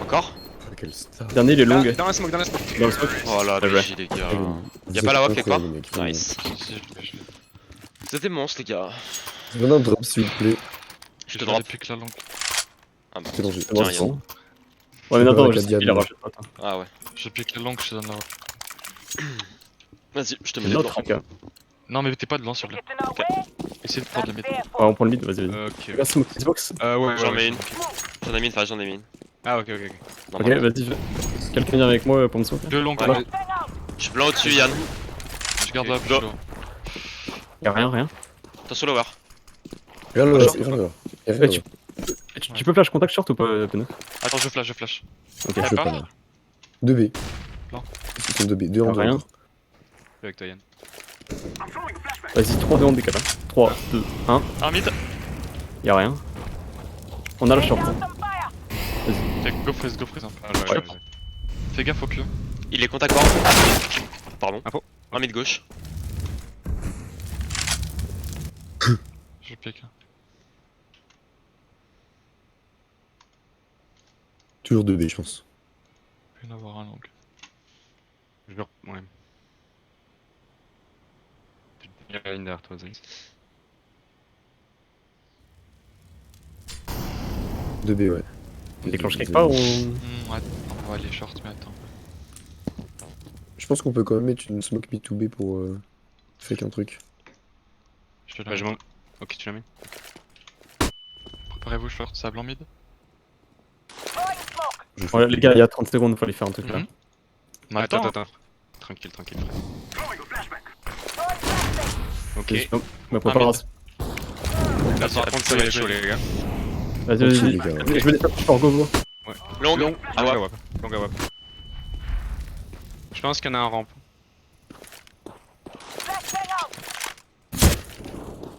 Encore. quel star. Dernier, il est long. Dans la smoke, dans la smoke. Dans le smoke. Oh la Ouais, ouais. BG les gars. Vous Y'a êtes pas la wap quelque part incroyables, mec, vraiment. Nice. Si, je l'ai. C'était monstre les gars. Venez un drop s'il vous plaît. Je te vais drop. aller pique la longue. Ah bah. C'est danger. Tiens, c'est Yann. bon. Ouais, mais Je attends, vais je avec sais la qu'il a diable. rangé pas. Ah ouais. Je pique la longue, je te donne la wap. Vas-y, je te mets C'est les notre dedans. AK. Non, mais t'es pas devant, s'il te plaît. Essaye de prendre la mid. Ouais, on prend le mid, vas-y, vas-y. Ok. Regarde smoke, Xbox. Ouais, J'en mets une. ok. J'en ai mis une, enfin j'en ai mis une. Ah, ok. Ok, Normalement. vas-y, quelqu'un vient avec moi pour me smoke. Deux longues, Ouais. là. Je suis blanc au-dessus, Yann. Je garde la wap, Go. je suis low. Y'a rien. Attention lower. Regarde le Ouais, reste, regarde le reste. Et regarde Ouais, le reste. Tu peux flash contact short ou pas, Beno? Attends, je flash. Ok, Je Y'a peux pas pas là. 2B. Non. Ils sont 2B, 2 en 2 Rien. encore. Je suis avec toi, Yann. vas-y, 3-2 en décalage. 3, 2, 1. Un mid. Y'a rien. On a le short. Fais go freeze. Ah, ouais, Ouais. ouais. Fais gaffe au cul. Il est contact bord. Pardon. Info. Un mid gauche. Je pique. Toujours 2B, je pense. Il peut y en avoir un long. Ouais. Il y a la ligne derrière toi, Zay. 2B, ouais. On déclenche quelque part ou. Attends, on va aller short, mais attends. Je pense qu'on peut quand même mettre une smoke B2B pour fake un truc. Je te Bah, la je mets. m'en. Ok, tu la mets. Préparez-vous short, sable en mid. Je fais. Ouais, les gars, il y a 30 secondes, il faut aller faire un truc là. Mhm. On a le temps. Attends. Tranquille, frère. Ok. Je me prépare à. Là, par contre, ça va être chaud, les gars. Vas-y, Tranquille, vas-y. les gars. Je vais les faire fort, go. Long. Long Ah à ouais. wap. Long à wap. Je pense qu'il y en a un ramp.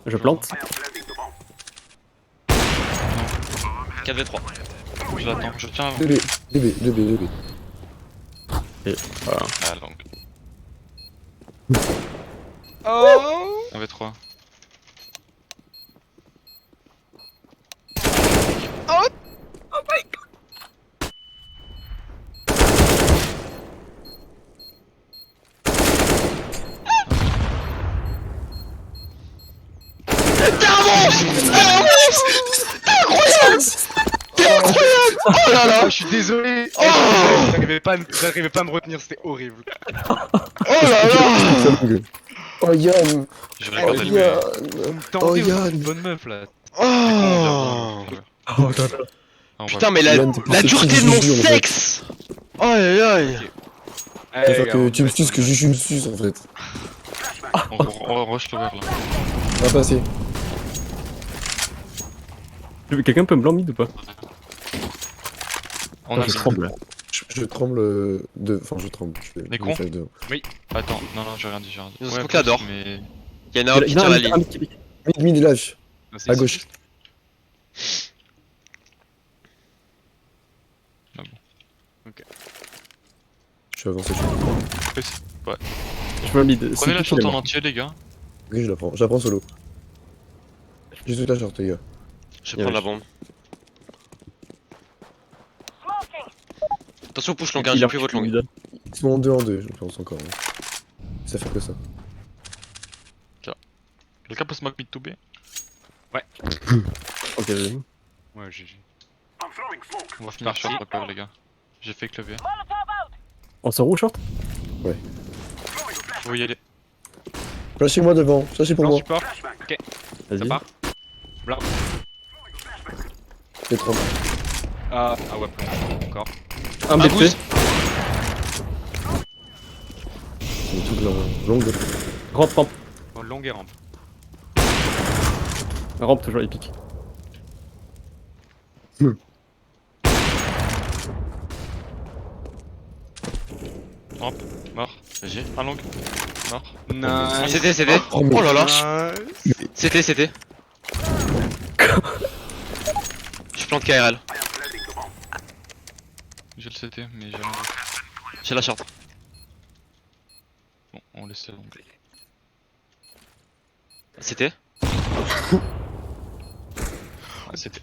Je plante. 4v3. Je l'attends, je tiens. 2B. Et voilà. Ah, longue. Oh 1v3. Oh là là. Je suis désolé. Oh J'arrivais pas à me retenir, c'était horrible. Oh là là. Oh Yann. Je Oh, regarde il le y a- mid. Vous me Oh, tendez Yann. une bonne meuf là. Oh. Ah, on va- Putain mais la Yann, t'es la plus dureté sexy de mon que Juju, en fait. sexe. Aïe aïe. C'est ça que tu me suces que je me suce en fait. on rush l'over là. Ça va passer. Quelqu'un peut me blanc mid ou pas? On a Je mid. tremble. Je tremble de. Enfin, je tremble. Je Les je cons fais de- Attends, non, j'ai rien dit. Ils ont Ouais, smoke la door. mais. Il y en a un qui tire la ligne. Mid lâche. À gauche. Ah bon. Ok. Je suis avancé. Je veux mid. Prenez la short en entier, les gars. Ok, je la prends. Je la prends solo. Juste toute la short, les gars. Je vais prendre la bombe. Attention push long, hein, j'ai plus votre long. Ils sont en 2, je pense encore. Hein. Ça fait que ça. Quelqu'un peut smoke mid to B? Ok, vas-y. Ouais, GG. On va finir short encore, les gars. J'ai fait que le B. On sort où short? Faut y aller. Flashez-moi devant. Flashez pour Plan moi. support. Ok, ça Vas-y. part. C'est 30. Ah ouais, plan. Encore. Un BP. boost. C'est toute la longue. Rampe. Bon, longue et rampe. Rampe toujours épique. Rampe, mort. J'ai. Un long. Mort. Nice. C'était. Oh, mais- Oh là là. Nice. C'était. Je plante KRL. J'ai le CT, mais j'ai rien d'autre. J'ai la short. Bon, on laisse la longue. C'était. Ah, c'était.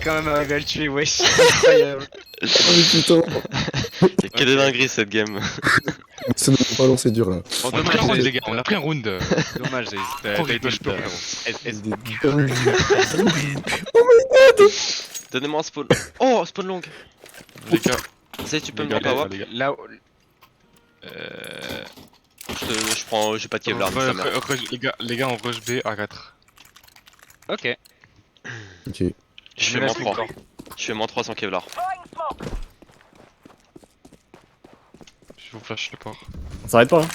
quand même arrivé à le tuer, wesh. Incroyable. Oh mais putain. Y'a que des dingueries cette game. Ça ne peut pas lancer dur là. Bon, On a pris un dommage, round, j'ai- les gars, on a pris un round. dommage, t'as été le frérot. Donnez-moi un spawn. Oh, spawn long. Les gars, Ça, tu peux les me gars, drop à WAP. les gars. Là, Je prends, j'ai pas de Kevlar, mais ça merde. Les gars, on rush B à 4. ok. Ok. Je fais moins 3. Je fais moins 3 sans Kevlar. Je vous flash le port. On s'arrête pas, hein.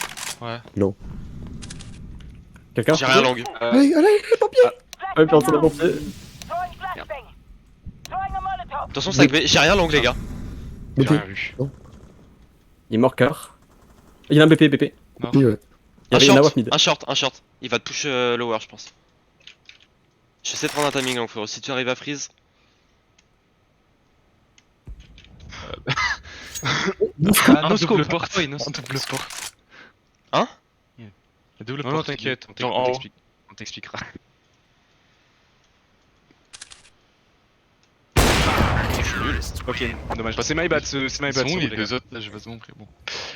Ouais. Quelqu'un? J'ai rien long. Allez, allez, les papiers. Ouais, puis on s'en a pompier. Attention, stack B. J'ai rien long, les gars. J'ai BP. rien vu. Il est mort car. Il y a un BP, BP. BP, ouais. Il y a un WAP mid. Un short. Il va te push lower, je pense. Je sais de prendre un timing long, frérot. Si tu arrives à freeze. Un double porte. Oui, non, Un double porte. Hein? Un double Non, non, porte. t'inquiète, Genre en haut. on t'expliquera. Je suis nul. Ok, dommage. Bah, c'est my bad, c'est my Ils bad. sont où ce les round, les deux gars. autres là, je vais te montrer. Bon.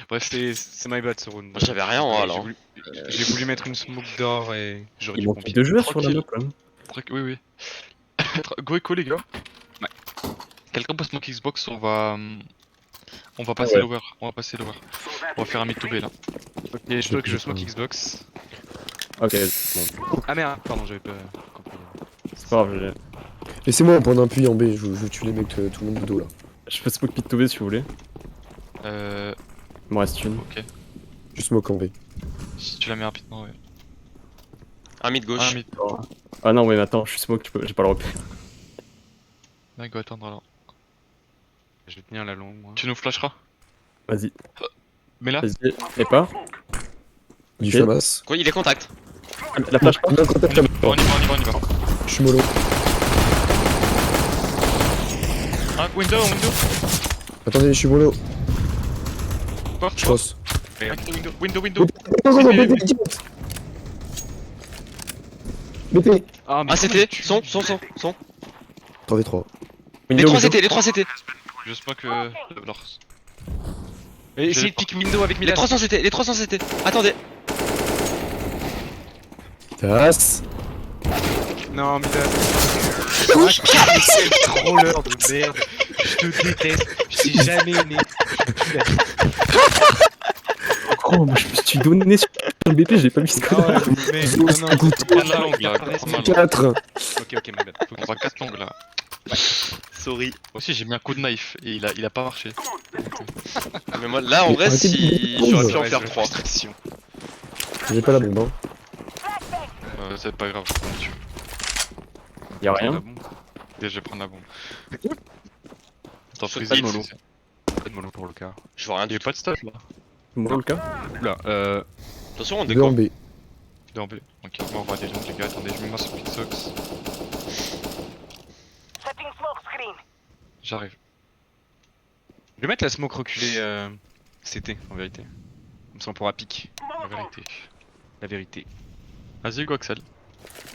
Bref, C'est my bad ce round. Moi, j'avais rien en A, là, hein. J'ai voulu mettre une smoke d'or et j'aurais Il dû manque pompier. 2 joueurs sur la Tranquille. map quand même. oui, oui. Go echo les gars. Ouais. Quelqu'un passe mon Xbox, on va passer ouais. lower. On va passer lower. On va faire un mid to B là. Ok, je peux que je smoke Xbox. Ok, bon. Ah merde, pardon, j'avais pas compris. C'est pas grave, Laissez-moi un point d'appui en B, je tue les mecs, tout le monde de dos là. je peux smoke mid to B si vous voulez. Euh. Il me reste une. Ok. Je smoke en B. Si tu la mets rapidement, ouais. Un mid gauche. Un mid. Ah non, mais attends, je suis smoke, j'ai pas le repère. Ouais, go attendre alors. Je vais tenir la longue, moi. Tu nous flasheras. Vas-y, Mais là, vas-y. Et pas. Du Ok. FAMAS. Quoi, il est contact. La flash pas. Non, contact là. on y va. Je suis mollo. Un window. Attendez, je suis mollo. Porte, Je cross. Window. Non, BP, direct. BP. Ah, mais Ah, c'était. Son. 3v3. Les 3 CT, les 3 CT. Je smoke leur. Et essayez de pick window avec Les Midas. 300 CT, les 300 CT. Attendez. Tasse. Non, Midas. C'est le troller de merde. Je te déteste. Je t'ai jamais aimé. Oh, moi je me suis donné sur le BP, j'ai pas vu ce Ah connard. ouais, mais non, non, Prendre la longue là. Prendre la longue. 4. Ok, my bad. Faut qu'on va 4 longues là. Sorry. Moi aussi j'ai mis un coup de knife et il a pas marché. Mais moi, là, en Mais vrai, arrêtez de si. me J'aurais pu en Ouais, faire je- 3. frustration. J'ai pas la bombe, hein. C'est pas grave. Y'a Ah rien. bon. Je vais prendre la bombe. Attends, Je freeze pas de it. mollo. Pas de mollo pour le cas. Je vois rien Il y du a pas de stuff là. Bon, le cas. Oula, Attention, on 2 en déco. B. Dans B. Ok, bon, on va des longues les gars. Attendez, je mets ma split socks. J'arrive. je vais mettre la smoke reculée CT en vérité. Comme ça on pourra pick. La vérité. La vérité. Vas-y, go Axel.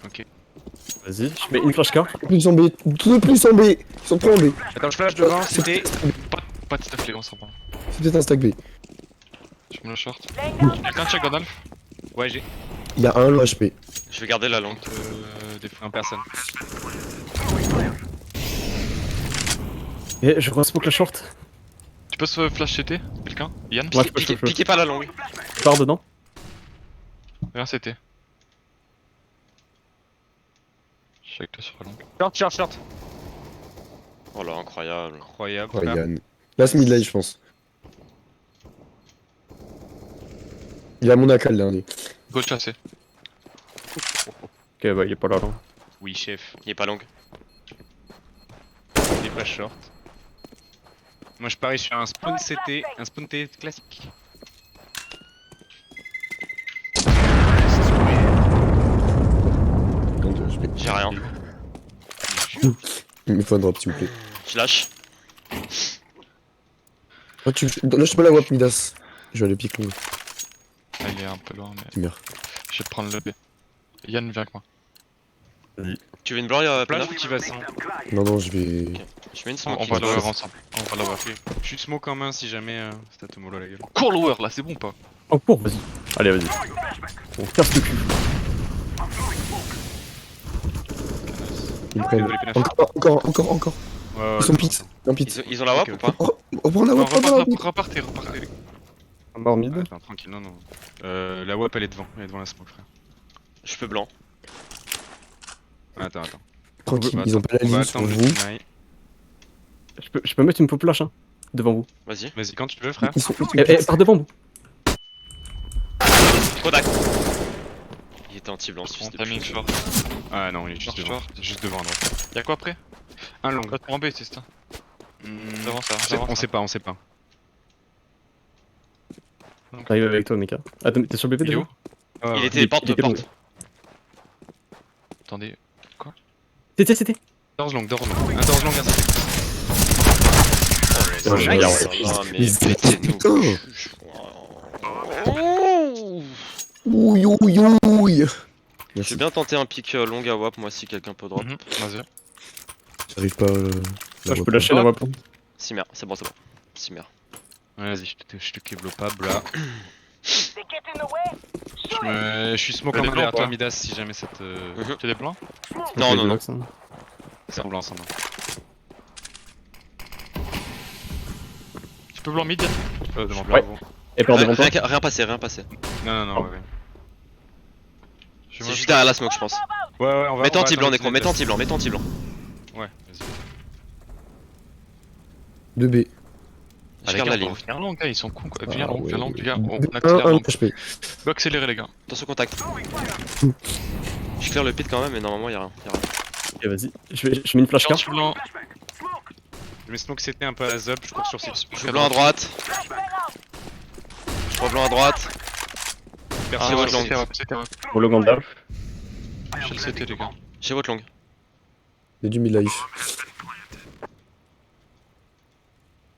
Ok. Vas-y, je mets une flash car. Plus en B. Tout plus en B. Ils sont plus en B. Attends, je flash devant, CT. Pas de stuff les gars, on s'en prend. C'est peut-être un stack B. Je me le short. Quelqu'un check Gandalf. Ouais, j'ai Il y a un low HP. Je vais garder la langue. Des fois. un personne. Et je re-smoke la short. Tu peux se flash CT quelqu'un Yann Ouais, je peux, je peux. Piquez pas la langue. Je pars dedans. Viens CT. Check toi sur la longue. Short. Oh là, incroyable. Incroyable. Ouais, frère. Yann. Là, c'est mid-life, je pense. Il a mon AK le dernier. Go le chasser. Ok, bah il est pas là. Là. Oui, chef. Il est pas long. Des pas short. Moi je parie sur un spawn CT, un spawn T classique. Donc, je vais- J'ai rien. Il me faut un drop, s'il vous plaît. Je lâche. Oh, lâche pas la WAP, Midas. Je vais aller pique long. Ah, il est un peu loin, mais Merde. je vais prendre le B. Yann, viens avec moi. Tu veux une blanc, Flash Pena? ou tu vas sans? Non, je vais. Je mets une On smoke. va l'ouvrir ensemble. On va l'ouvrir. Je suis smoke en main si jamais ça te mollo la gueule. Cours l'ouvrir là, c'est bon ou pas? En cours, vas-y. Allez, vas-y. On casse le cul. Ils prennent. Désolé, Pena. Encore. Ouais, Ils sont pits. Un pit. Ils ont la WAP Ok, ou pas? Oh, prends la Non, wap, prends la wap. repartez. Un mort mid. Attends, tranquille, non. La WAP elle est devant la smoke frère. Je peux blanc. Attends. Tranquille, Attends, ils ont pas la on va ligne sur attendre le vous. deny. Je peux mettre une pop flash hein, devant vous. Vas-y. Vas-y, quand tu veux frère. Ils sont. Par devant vous. Contact. Il était anti-blanc ce On fils de timing pute. short. Ah non, il est juste Short, devant. short. Juste devant à droite. Y'a quoi après? Un long. L'autre en B, c'est ça. Devant ça, devant On ça. sait pas. J'arrive avec toi, Mika. Attends, t'es sur le BP Il est déjà où Ouais, Il ouais. était porte. Attendez. C'était. Doors long. Un doors long vers cette Ouais, Nice. regarde, Ah, mais Ils étaient- pétez-nous. putain. Ouh. Ouille. Je vais bien tenter un pick long à WAP moi si quelqu'un peut drop. Vas-y. J'arrive pas. Je peux lâcher la wap. Simer, c'est bon. Simer. Ouais, vas-y, je te keblo pas, bla. Je suis smoke en T'as main des derrière plans, toi, quoi Midas, si jamais ça te. Tu as des plans? Non. C'est en blanc, c'est en blanc. Tu peux blanc mid? Devant Ouais. blanc. Et par devant toi. Rien passé. Non, ouais. C'est juste derrière la smoke je pense. Ouais, on va. Mets on va anti-blanc attendre Necro, mets anti-blanc. Ouais, vas-y. 2B. Je garde la ligne. Viens long, gars, ils sont cons quoi. Viens Ah, long, ouais. les gars. On Un accélère long. HP. Faut accélérer les gars. Attention contact. Je claire le pit quand même mais normalement y'a rien. Ok, vas-y. Je mets une flash Short carte. blanc. Je mets smoke CT un peu à la zub, je cours sur site. Je fais blanc à droite. Je prends blanc à droite. Merci, Ah, votre ouais, long. C'était Pour le Gandalf. Chez le CT les gars. J'ai votre long. Il y a du mid-life.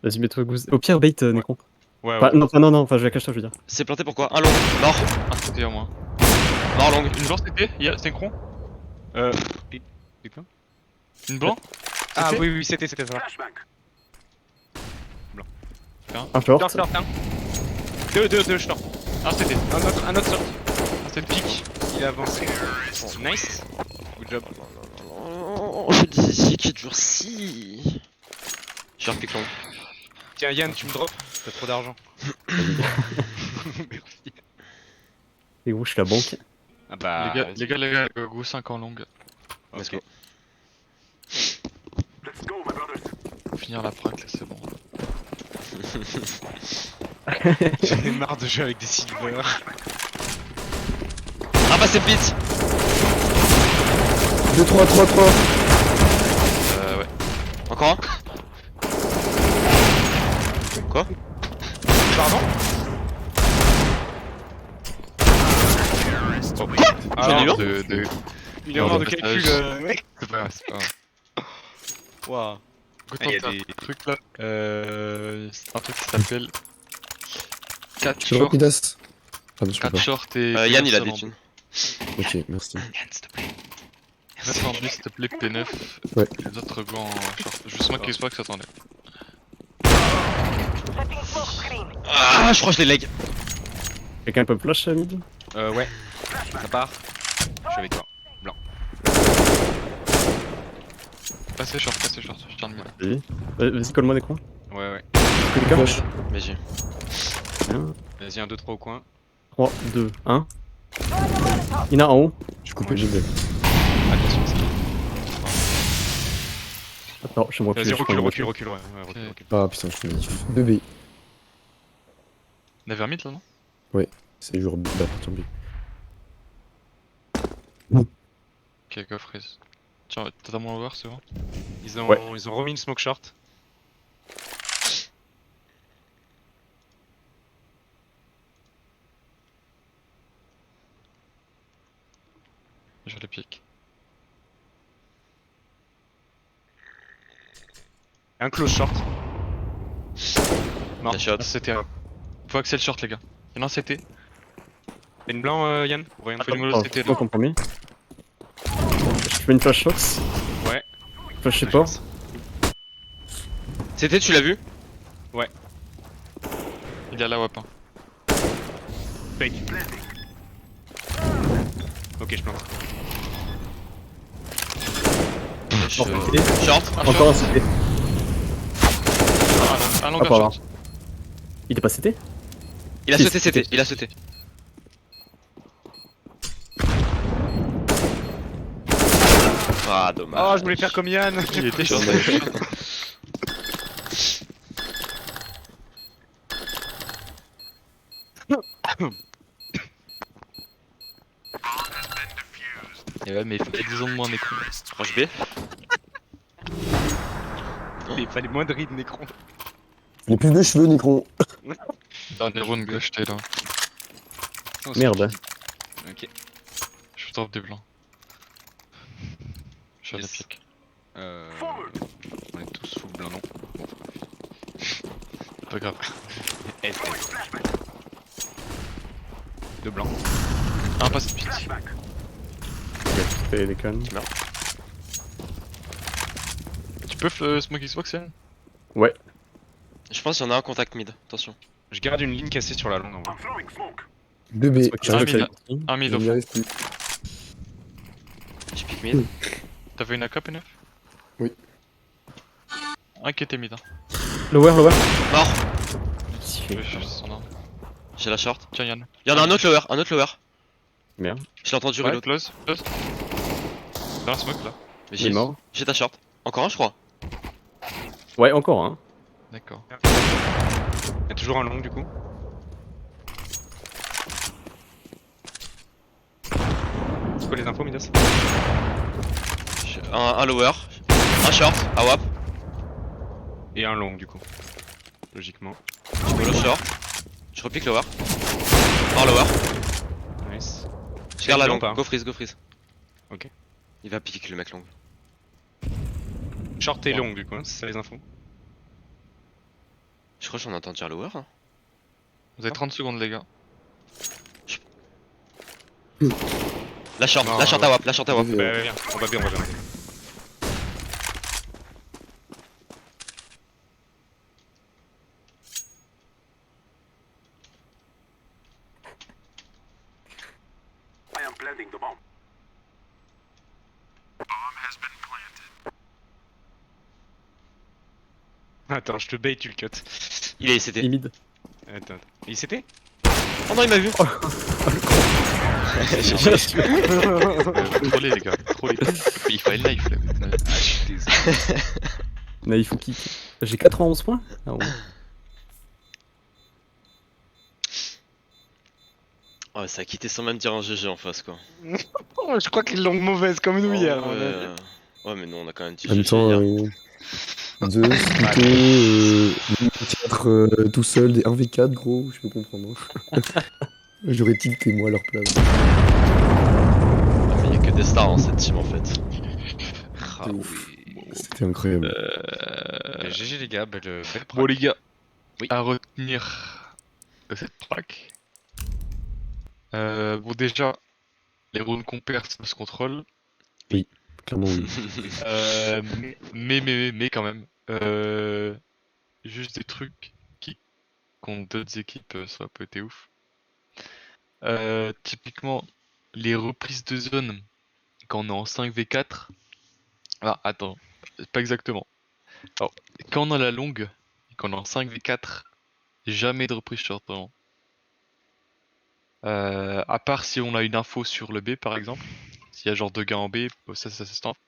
Vas-y, mets-toi goose. Au pire, bait, Necron. Ouais, Enfin, non, enfin, je vais cacher, je veux dire. C'est planté pourquoi? Un long. Mort. Un CT en moins. Mort long. Une blanc CT? Y'a synchron? Putain. Une blanc? Ah CT? oui, c'était ça. Un short. Short, hein. Deux short. Un CT. Un autre short. Un CT pique. Il a avancé. Nice. Good job. Oh, j'ai des ici qui durcit. J'ai repique long. Tiens, Yann, tu me drops? T'as trop d'argent. Merci. Et où je suis la banque. Ah bah. Les gars, go 5 en longue. Let's go. Faut finir la prac là, c'est bon. J'en ai marre de jouer avec des silver. Ah bah c'est le pit. 2, 3. Ouais. Encore un. Quoi? Pardon? Oh, J'en ai eu un de... Une erreur de passage. calcul, mec. C'est pas grave, c'est pas grave. Waouh. Écoute, Ah, y a t'as des- un truc là. C'est un truc qui s'appelle 4 Tu shorts. drop Midas? Pardon, je peux 4 pas. shorts et. Yann il a P9 des en thunes. Ok, merci. Yann, s'il te plaît. 9 en B, s'il te plaît, P9. Ouais. Les autres go en short. Juste moi qui sais pas que ça t'enlève. Ah je crois que je les leg. Quelqu'un peut flash, mid? Ouais. Ça part. Je suis avec toi. Passez short, je tiens de mid. Vas-y, colle-moi, Necron. Ouais. Quelqu'un? Flash. Mais j'ai. Vas-y, 1, 2, 3 au coin. 3, 2, 1. Il y en a en haut. Je coupe le mid. Attention, c'est Attends, je me recule. Vas-y, je prends une recule. voiture. Ouais, recule. Ah putain, je suis naïf. 2B. On avait un mid là, non? C'est genre B, la partie en B. Ok, go freeze. Tiens, t'as mon over, c'est bon? Ils ont remis une smoke short. Je le pique. Un close short. Non, La shot. C'était un. Faut axer le short, les gars. Il y en a un CT. T'as une blanc, Yann? Pour rien. Fais le Attends, mollo CT je là. prends ton premier. Je Je mets une flash shots. Ouais. Flash support. C'était, tu l'as vu? Il est à la WAP. Hein. Fake. Ok, je plante. Short. Encore un CT. Un longueur pas short. Il est pas CT? Il a Si, sauté, c'était. c'était. Il a sauté. Ah, dommage. Oh, je voulais faire comme Yann. Il était short. Et ouais, mais il fallait 10 ans de moins Nécron. Proche B. Il fallait moins de rides, Necron. Il a plus de cheveux, Necron. Dernier round que j'étais là. Merde. Ok. Je suis top des blancs. Je suis à la Yes. pique. On est tous full blanc, non? Pas grave. S. De blanc. Un passe pit. Fais des connes. Tu peux smoke Xbox, Yann? Ouais. Je pense qu'il y en a un contact mid. Attention. Je garde une ligne cassée sur la longue en vrai. 2B. Ok, un ça mid. va. Un mid Je au n'y fond. arrive plus. Je pique mid. T'avais une AK, P9? Oui. Un qui était mid. Hein. Lower. Mort. Je vais chercher son arme. J'ai la short. Tiens, Yann. Il y en a un autre lower. Merde. Je l'ai entendu Ouais, reload. close. Dans la smoke là. Mais Il est mort. j'ai ta short. Encore un, je crois. Ouais, encore un. D'accord. Il y a toujours un long du coup. C'est quoi les infos, Midas? Un lower. Un short. À WAP. Et un long du coup. Logiquement. Je me le short. Je repique lower. Un lower. Nice. Je garde la Long longue. pas, hein. Go freeze, go freeze. Ok. Il va pique le mec long. Short et long du coup, hein, c'est ça les infos. Je crois que j'en entends dire lower. Hein. Vous avez 30 secondes, les gars. La short, Non, la short à WAP, la short à WAP. Ouais. Bah, viens, on va bien. Attends, je te bait, tu le cut. Il est ICT. Timide. Attends. Il s'était Oh non, il m'a vu. Trollez, les gars. Trollez. Il fallait le knife là. Ah, je suis désolé. Naïf ou kick. J'ai 91 points. Ah ouais. Oh, ça a quitté sans même dire un GG en face quoi. Oh, je crois qu'ils l'ont mauvaise comme nous hier. Oh, ouais, mais nous on a quand même dit En même GG temps, hier. Zeus, Pluto, le théâtre tout seul, des 1v4, gros, je peux comprendre. Hein. J'aurais tilté, moi, à leur place. Il y a que des stars en cette team en fait. Ah C'était oui. ouf. C'était incroyable. Bah, GG les gars, belle prac. Bon, les gars. Oui. À retenir de cette track. Bon, déjà, les rounds qu'on perd, ça se contrôle. Clairement, oui. Mais quand même. Juste des trucs qui contre d'autres équipes, ça a pas été ouf. Typiquement, les reprises de zone quand on est en 5v4. Ah, attends, pas exactement. Alors, quand on a la longue, quand on est en 5v4, jamais de reprise short vraiment. À part si on a une info sur le B par exemple. S'il y a genre deux gars en B, ça se tente.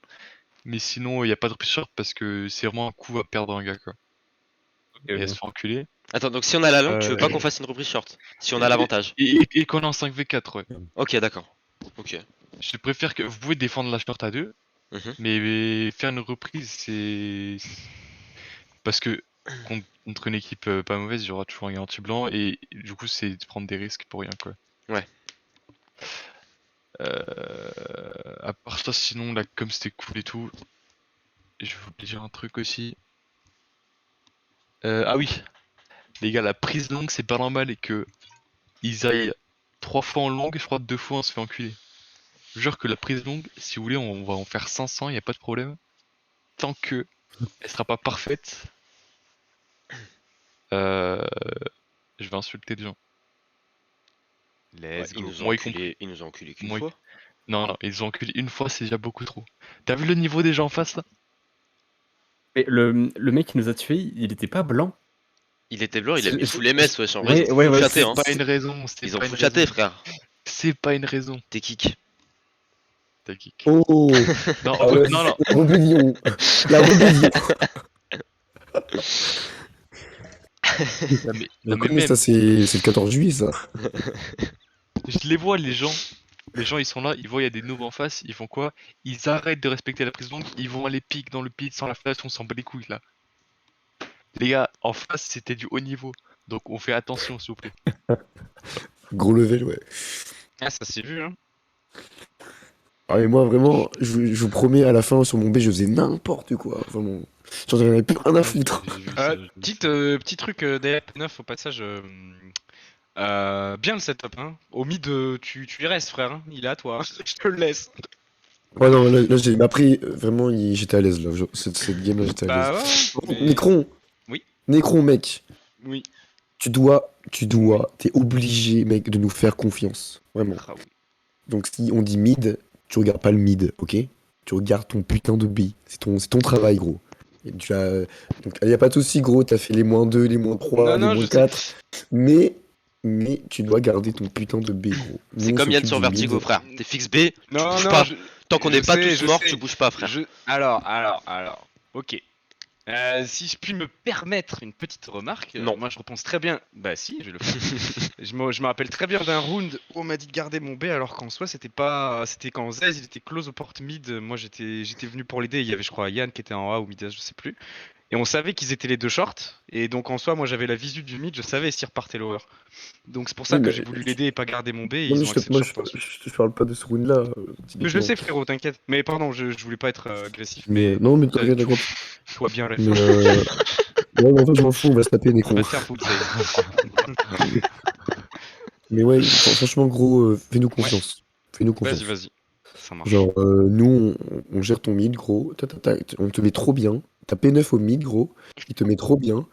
Mais sinon, il n'y a pas de reprise short parce que c'est vraiment un coup à perdre un gars quoi. Et à se faire enculer. Attends, donc si on a la longue, tu veux pas Euh, qu'on fasse une reprise short? Si on a l'avantage. Et qu'on est en 5v4, ouais. Ok, d'accord. Ok. Je préfère que vous pouvez défendre la short à deux, Mhm. mais faire une reprise, c'est parce que contre une équipe pas mauvaise, il y aura toujours un gars anti-blanc et du coup, c'est de prendre des risques pour rien quoi. Ouais. À part ça, sinon là, comme c'était cool et tout, je voulais dire un truc aussi. Ah oui, les gars, la prise longue, c'est pas normal et que ils aillent 3 fois en longue, je crois 2 fois on se fait enculer. Je jure que la prise longue, si vous voulez, on va en faire 500, y a pas de problème. Tant que elle sera pas parfaite, euh, je vais insulter des gens. Ouais, Let's ils go. nous ont Moi y compris. enculé, ils nous ont enculé qu'une Moi y- fois. Non, non, ils ont enculé une fois, c'est déjà beaucoup trop. T'as vu le niveau des gens en face là? Mais le mec qui nous a tués, il était pas blanc. Il était blanc, il a C'est- mis c'est- full MS, wesh, en vrai, ils ont Ouais, ouais, full ouais, chaté, C'est hein. pas une raison, c'est Ils ont pas une full chaté, raison. frère. C'est pas une raison. T'es kick. T'as kick. Oh, Non, ah ouais, non, non. la rébellion. La rébellion. Non, mais Comment ça, même, c'est le 14 juillet, ça? je les vois, les gens. Les gens, ils sont là, ils voient, il y a des noobs en face, ils font quoi? Ils arrêtent de respecter la prise longue, ils vont aller pique dans le pit sans la flash, on s'en bat les couilles là. Les gars, en face, c'était du haut niveau. Donc on fait attention, s'il vous plaît. Gros level, ouais. Ah, ça s'est vu, hein. Ah, mais moi, vraiment, je vous promets, à la fin, sur mon B, je faisais n'importe quoi. Vraiment. J'en avais plus rien à foutre. J'ai vu ça, j'ai vu ça. Petit truc DF9 au passage. Bien le setup, hein. Au mid, tu y restes, frère. Hein. Il est à toi. Hein. Je te le laisse. Ouais, non, là, j'ai appris, vraiment, j'étais à l'aise, là. Cette game-là, j'étais à l'aise. Bah ouais. Mais... Nécron, Oui. Nécron, mec, Oui. t'es obligé, mec, de nous faire confiance. Vraiment. Ah oui. Donc, si on dit mid, tu regardes pas le mid, ok? Tu regardes ton putain de B. C'est ton travail, gros. Et tu as... Donc, y a pas de souci, gros, t'as fait les -2, les -3, Non, les non, je sais. -4. Mais tu dois garder ton putain de B, gros. Nous, C'est on comme Yann s'occupe sur du Vertigo, mid. frère. T'es fixe B, tu Non, bouges non, pas. Tant qu'on je n'est pas sais, tous je morts, sais. tu bouges pas, frère. Alors. Ok. Si je puis me permettre une petite remarque, Non. moi je repense très bien. Bah si, je vais le faire. Je me rappelle très bien d'un round où on m'a dit de garder mon B alors qu'en soi c'était pas. C'était quand Zez il était close aux portes mid. Moi j'étais venu pour l'aider. Il y avait je crois Yann qui était en A ou mid, je sais plus. Et on savait qu'ils étaient les deux shorts. Et donc en soi moi j'avais la visu du mid, je savais s'il repartait lower. Donc c'est pour ça Oui, que mais, j'ai voulu l'aider et pas garder mon B et non, mais ils ont accepté moi, short ensuite. je te parle pas de ce round-là, Mais je le typiquement. sais frérot, t'inquiète. Mais pardon, je voulais pas être agressif, Mais, mais non, mais t'as- t'inquiète, tu, d'accord. tu vois bien ref. Mais, ouais, mais en fait, je m'en fous, on va se taper, On va Nécron. te faire full save. Mais ouais, franchement, gros, fais-nous Ouais, confiance. Fais-nous confiance. vas-y. Ça marche. Genre, nous, on gère ton mid, gros. On te met trop bien. T'as P9 au mid, gros. Il te met trop bien.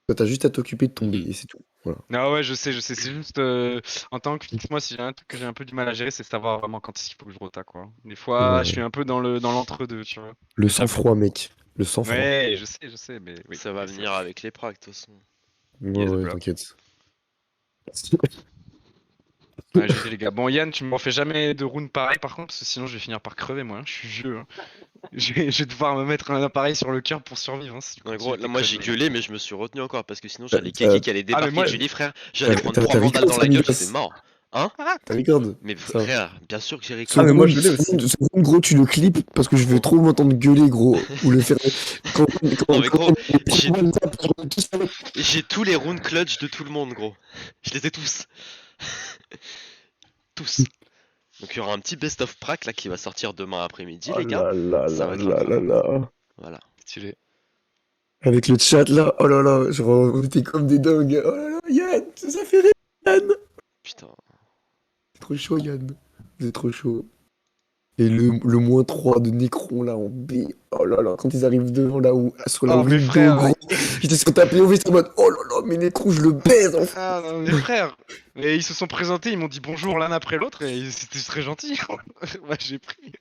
Toi, t'as juste à t'occuper de ton B, et c'est tout. Voilà. Ah ouais, je sais. C'est juste en tant que fixe, moi, si j'ai un truc que j'ai un peu du mal à gérer, c'est savoir vraiment quand est-ce qu'il faut que je rota, quoi. Des fois, je Ouais. suis un peu dans l'entre-deux, tu vois. Le sang-froid, mec. Le sang-froid. Ouais, je sais, mais oui. Ça va c'est venir vrai. avec les pracs, de toute façon. Ouais, Yes, ouais, bro. t'inquiète. Ouais, GG les gars. Bon, Yann, tu me refais jamais de round pareil, par contre, parce que sinon je vais finir par crever, moi. Hein. Je suis vieux. Hein. Je vais devoir me mettre un appareil sur le cœur pour survivre. Hein, si tu Ouais, continues gros, tes là, moi j'ai conneries. gueulé, mais je me suis retenu encore parce que sinon T'as j'allais Kaki qui allait Ah, mais débarquer moi. de Julie, frère. J'allais prendre t'as 3 vandales dans la gueule, Midas. j'étais mort. Hein? T'as record Mais ça. frère, bien sûr que j'ai Ce Ah, mais record. moi, round, je l'ai aussi. ce round, gros, tu le clips parce que je veux Gros. trop m'entendre gueuler, gros. Ou le faire. Quand, Non, mais gros, j'ai j'ai tous les rounds clutch de tout le monde, gros. Je les ai tous. Tous. Donc il y aura un petit best of prac là qui va sortir demain après-midi, Oh les gars. là là Ça là va être là là incroyable. là. Voilà. Stylé. Avec le chat là, oh là là, genre, on était comme des dingues. Oh là là, Yann, ça fait rire, Yann. Putain. C'est trop chaud, Yann. C'est trop chaud. Et le -3 de Necron là en B. Oh là là, quand ils arrivent devant là où sur la Oh, mes window, frères. gros. J'étais sur ta POV, c'est en mode oh là là, mais Necron, je le baise en fait. Ah, non, mes frères. Et ils se sont présentés, ils m'ont dit bonjour l'un après l'autre et c'était très gentil. Ouais, j'ai pris.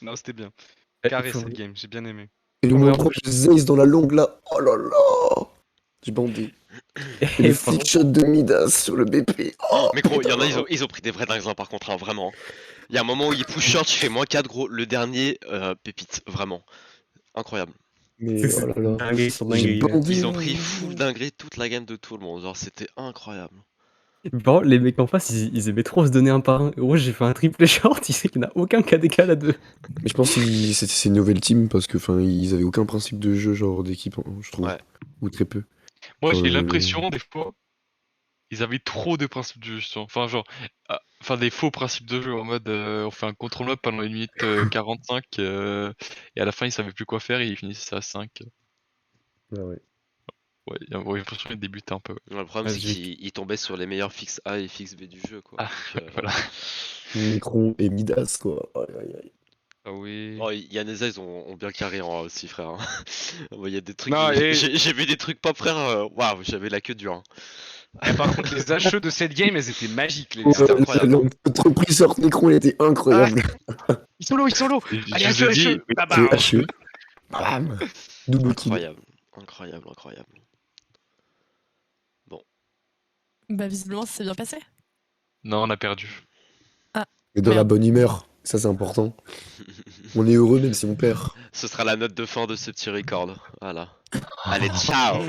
Non, c'était bien. Carré Faut- cette game, j'ai bien aimé. Et le Ouais, en -3 plus- de Zeiss dans la longue là. Oh là là. J'ai bandé. Et le Pardon. flick shot de Midas sur le BP. Oh, Mais gros, il y en a, putain. ils ont pris des vrais dingues par contre, hein, vraiment. Il y a un moment où il push short, il fait -4, gros. Le dernier, pépite, vraiment. Incroyable. Mais oh là là. Dinguerie sur J'ai dinguerie, là. bandé. Ils ont là. pris full dinguerie toute la game de tout le monde. Genre, c'était incroyable. Par contre, les mecs en face, ils aimaient trop se donner un par un. Gros, j'ai fait un triple short, il sait qu'il n'y en a aucun KDK à deux. Mais je pense que c'est une nouvelle team parce que enfin ils avaient aucun principe de jeu genre d'équipe, hein, je trouve. Ouais. Ou très peu. Moi, Genre, j'ai l'impression, des fois, ils avaient trop de principes de jeu, justement. Enfin, genre, enfin, des faux principes de jeu en mode on fait un contrôle map pendant 1 minute 45 et à la fin, ils savaient plus quoi faire et ils finissaient à 5. Ah ouais. Ouais, ouais, franchement, il débutait un peu. Le problème, c'est Vas-y. qu'il tombait sur les meilleurs fixe A et fixe B du jeu, quoi. Ah, Donc, voilà. Necron et Midas, quoi. Aïe, aïe, aïe. Ah oui. Oh, Yann et Zez ont bien carré en A aussi, frère. Hein. Bon, il y a des trucs. Non, J'ai vu des trucs pop, frère. Waouh, j'avais la queue dure. Hein. Par contre, les HE de cette game, elles étaient magiques, les Oh, gars. C'était incroyable. Notre reprise sort Necron, il était incroyable. Ils sont low, ils sont low. Et Allez, je vous ai HE, dit, HE. Bah, C'est bah. HE. Bam. Double kill. Incroyable. Incroyable, incroyable. Bah, visiblement, ça s'est bien passé. non, on a perdu. Et dans la Merde. bonne humeur, ça c'est important. On est heureux même si on perd. Ce sera la note de fin de ce petit record. Voilà. Allez, ciao!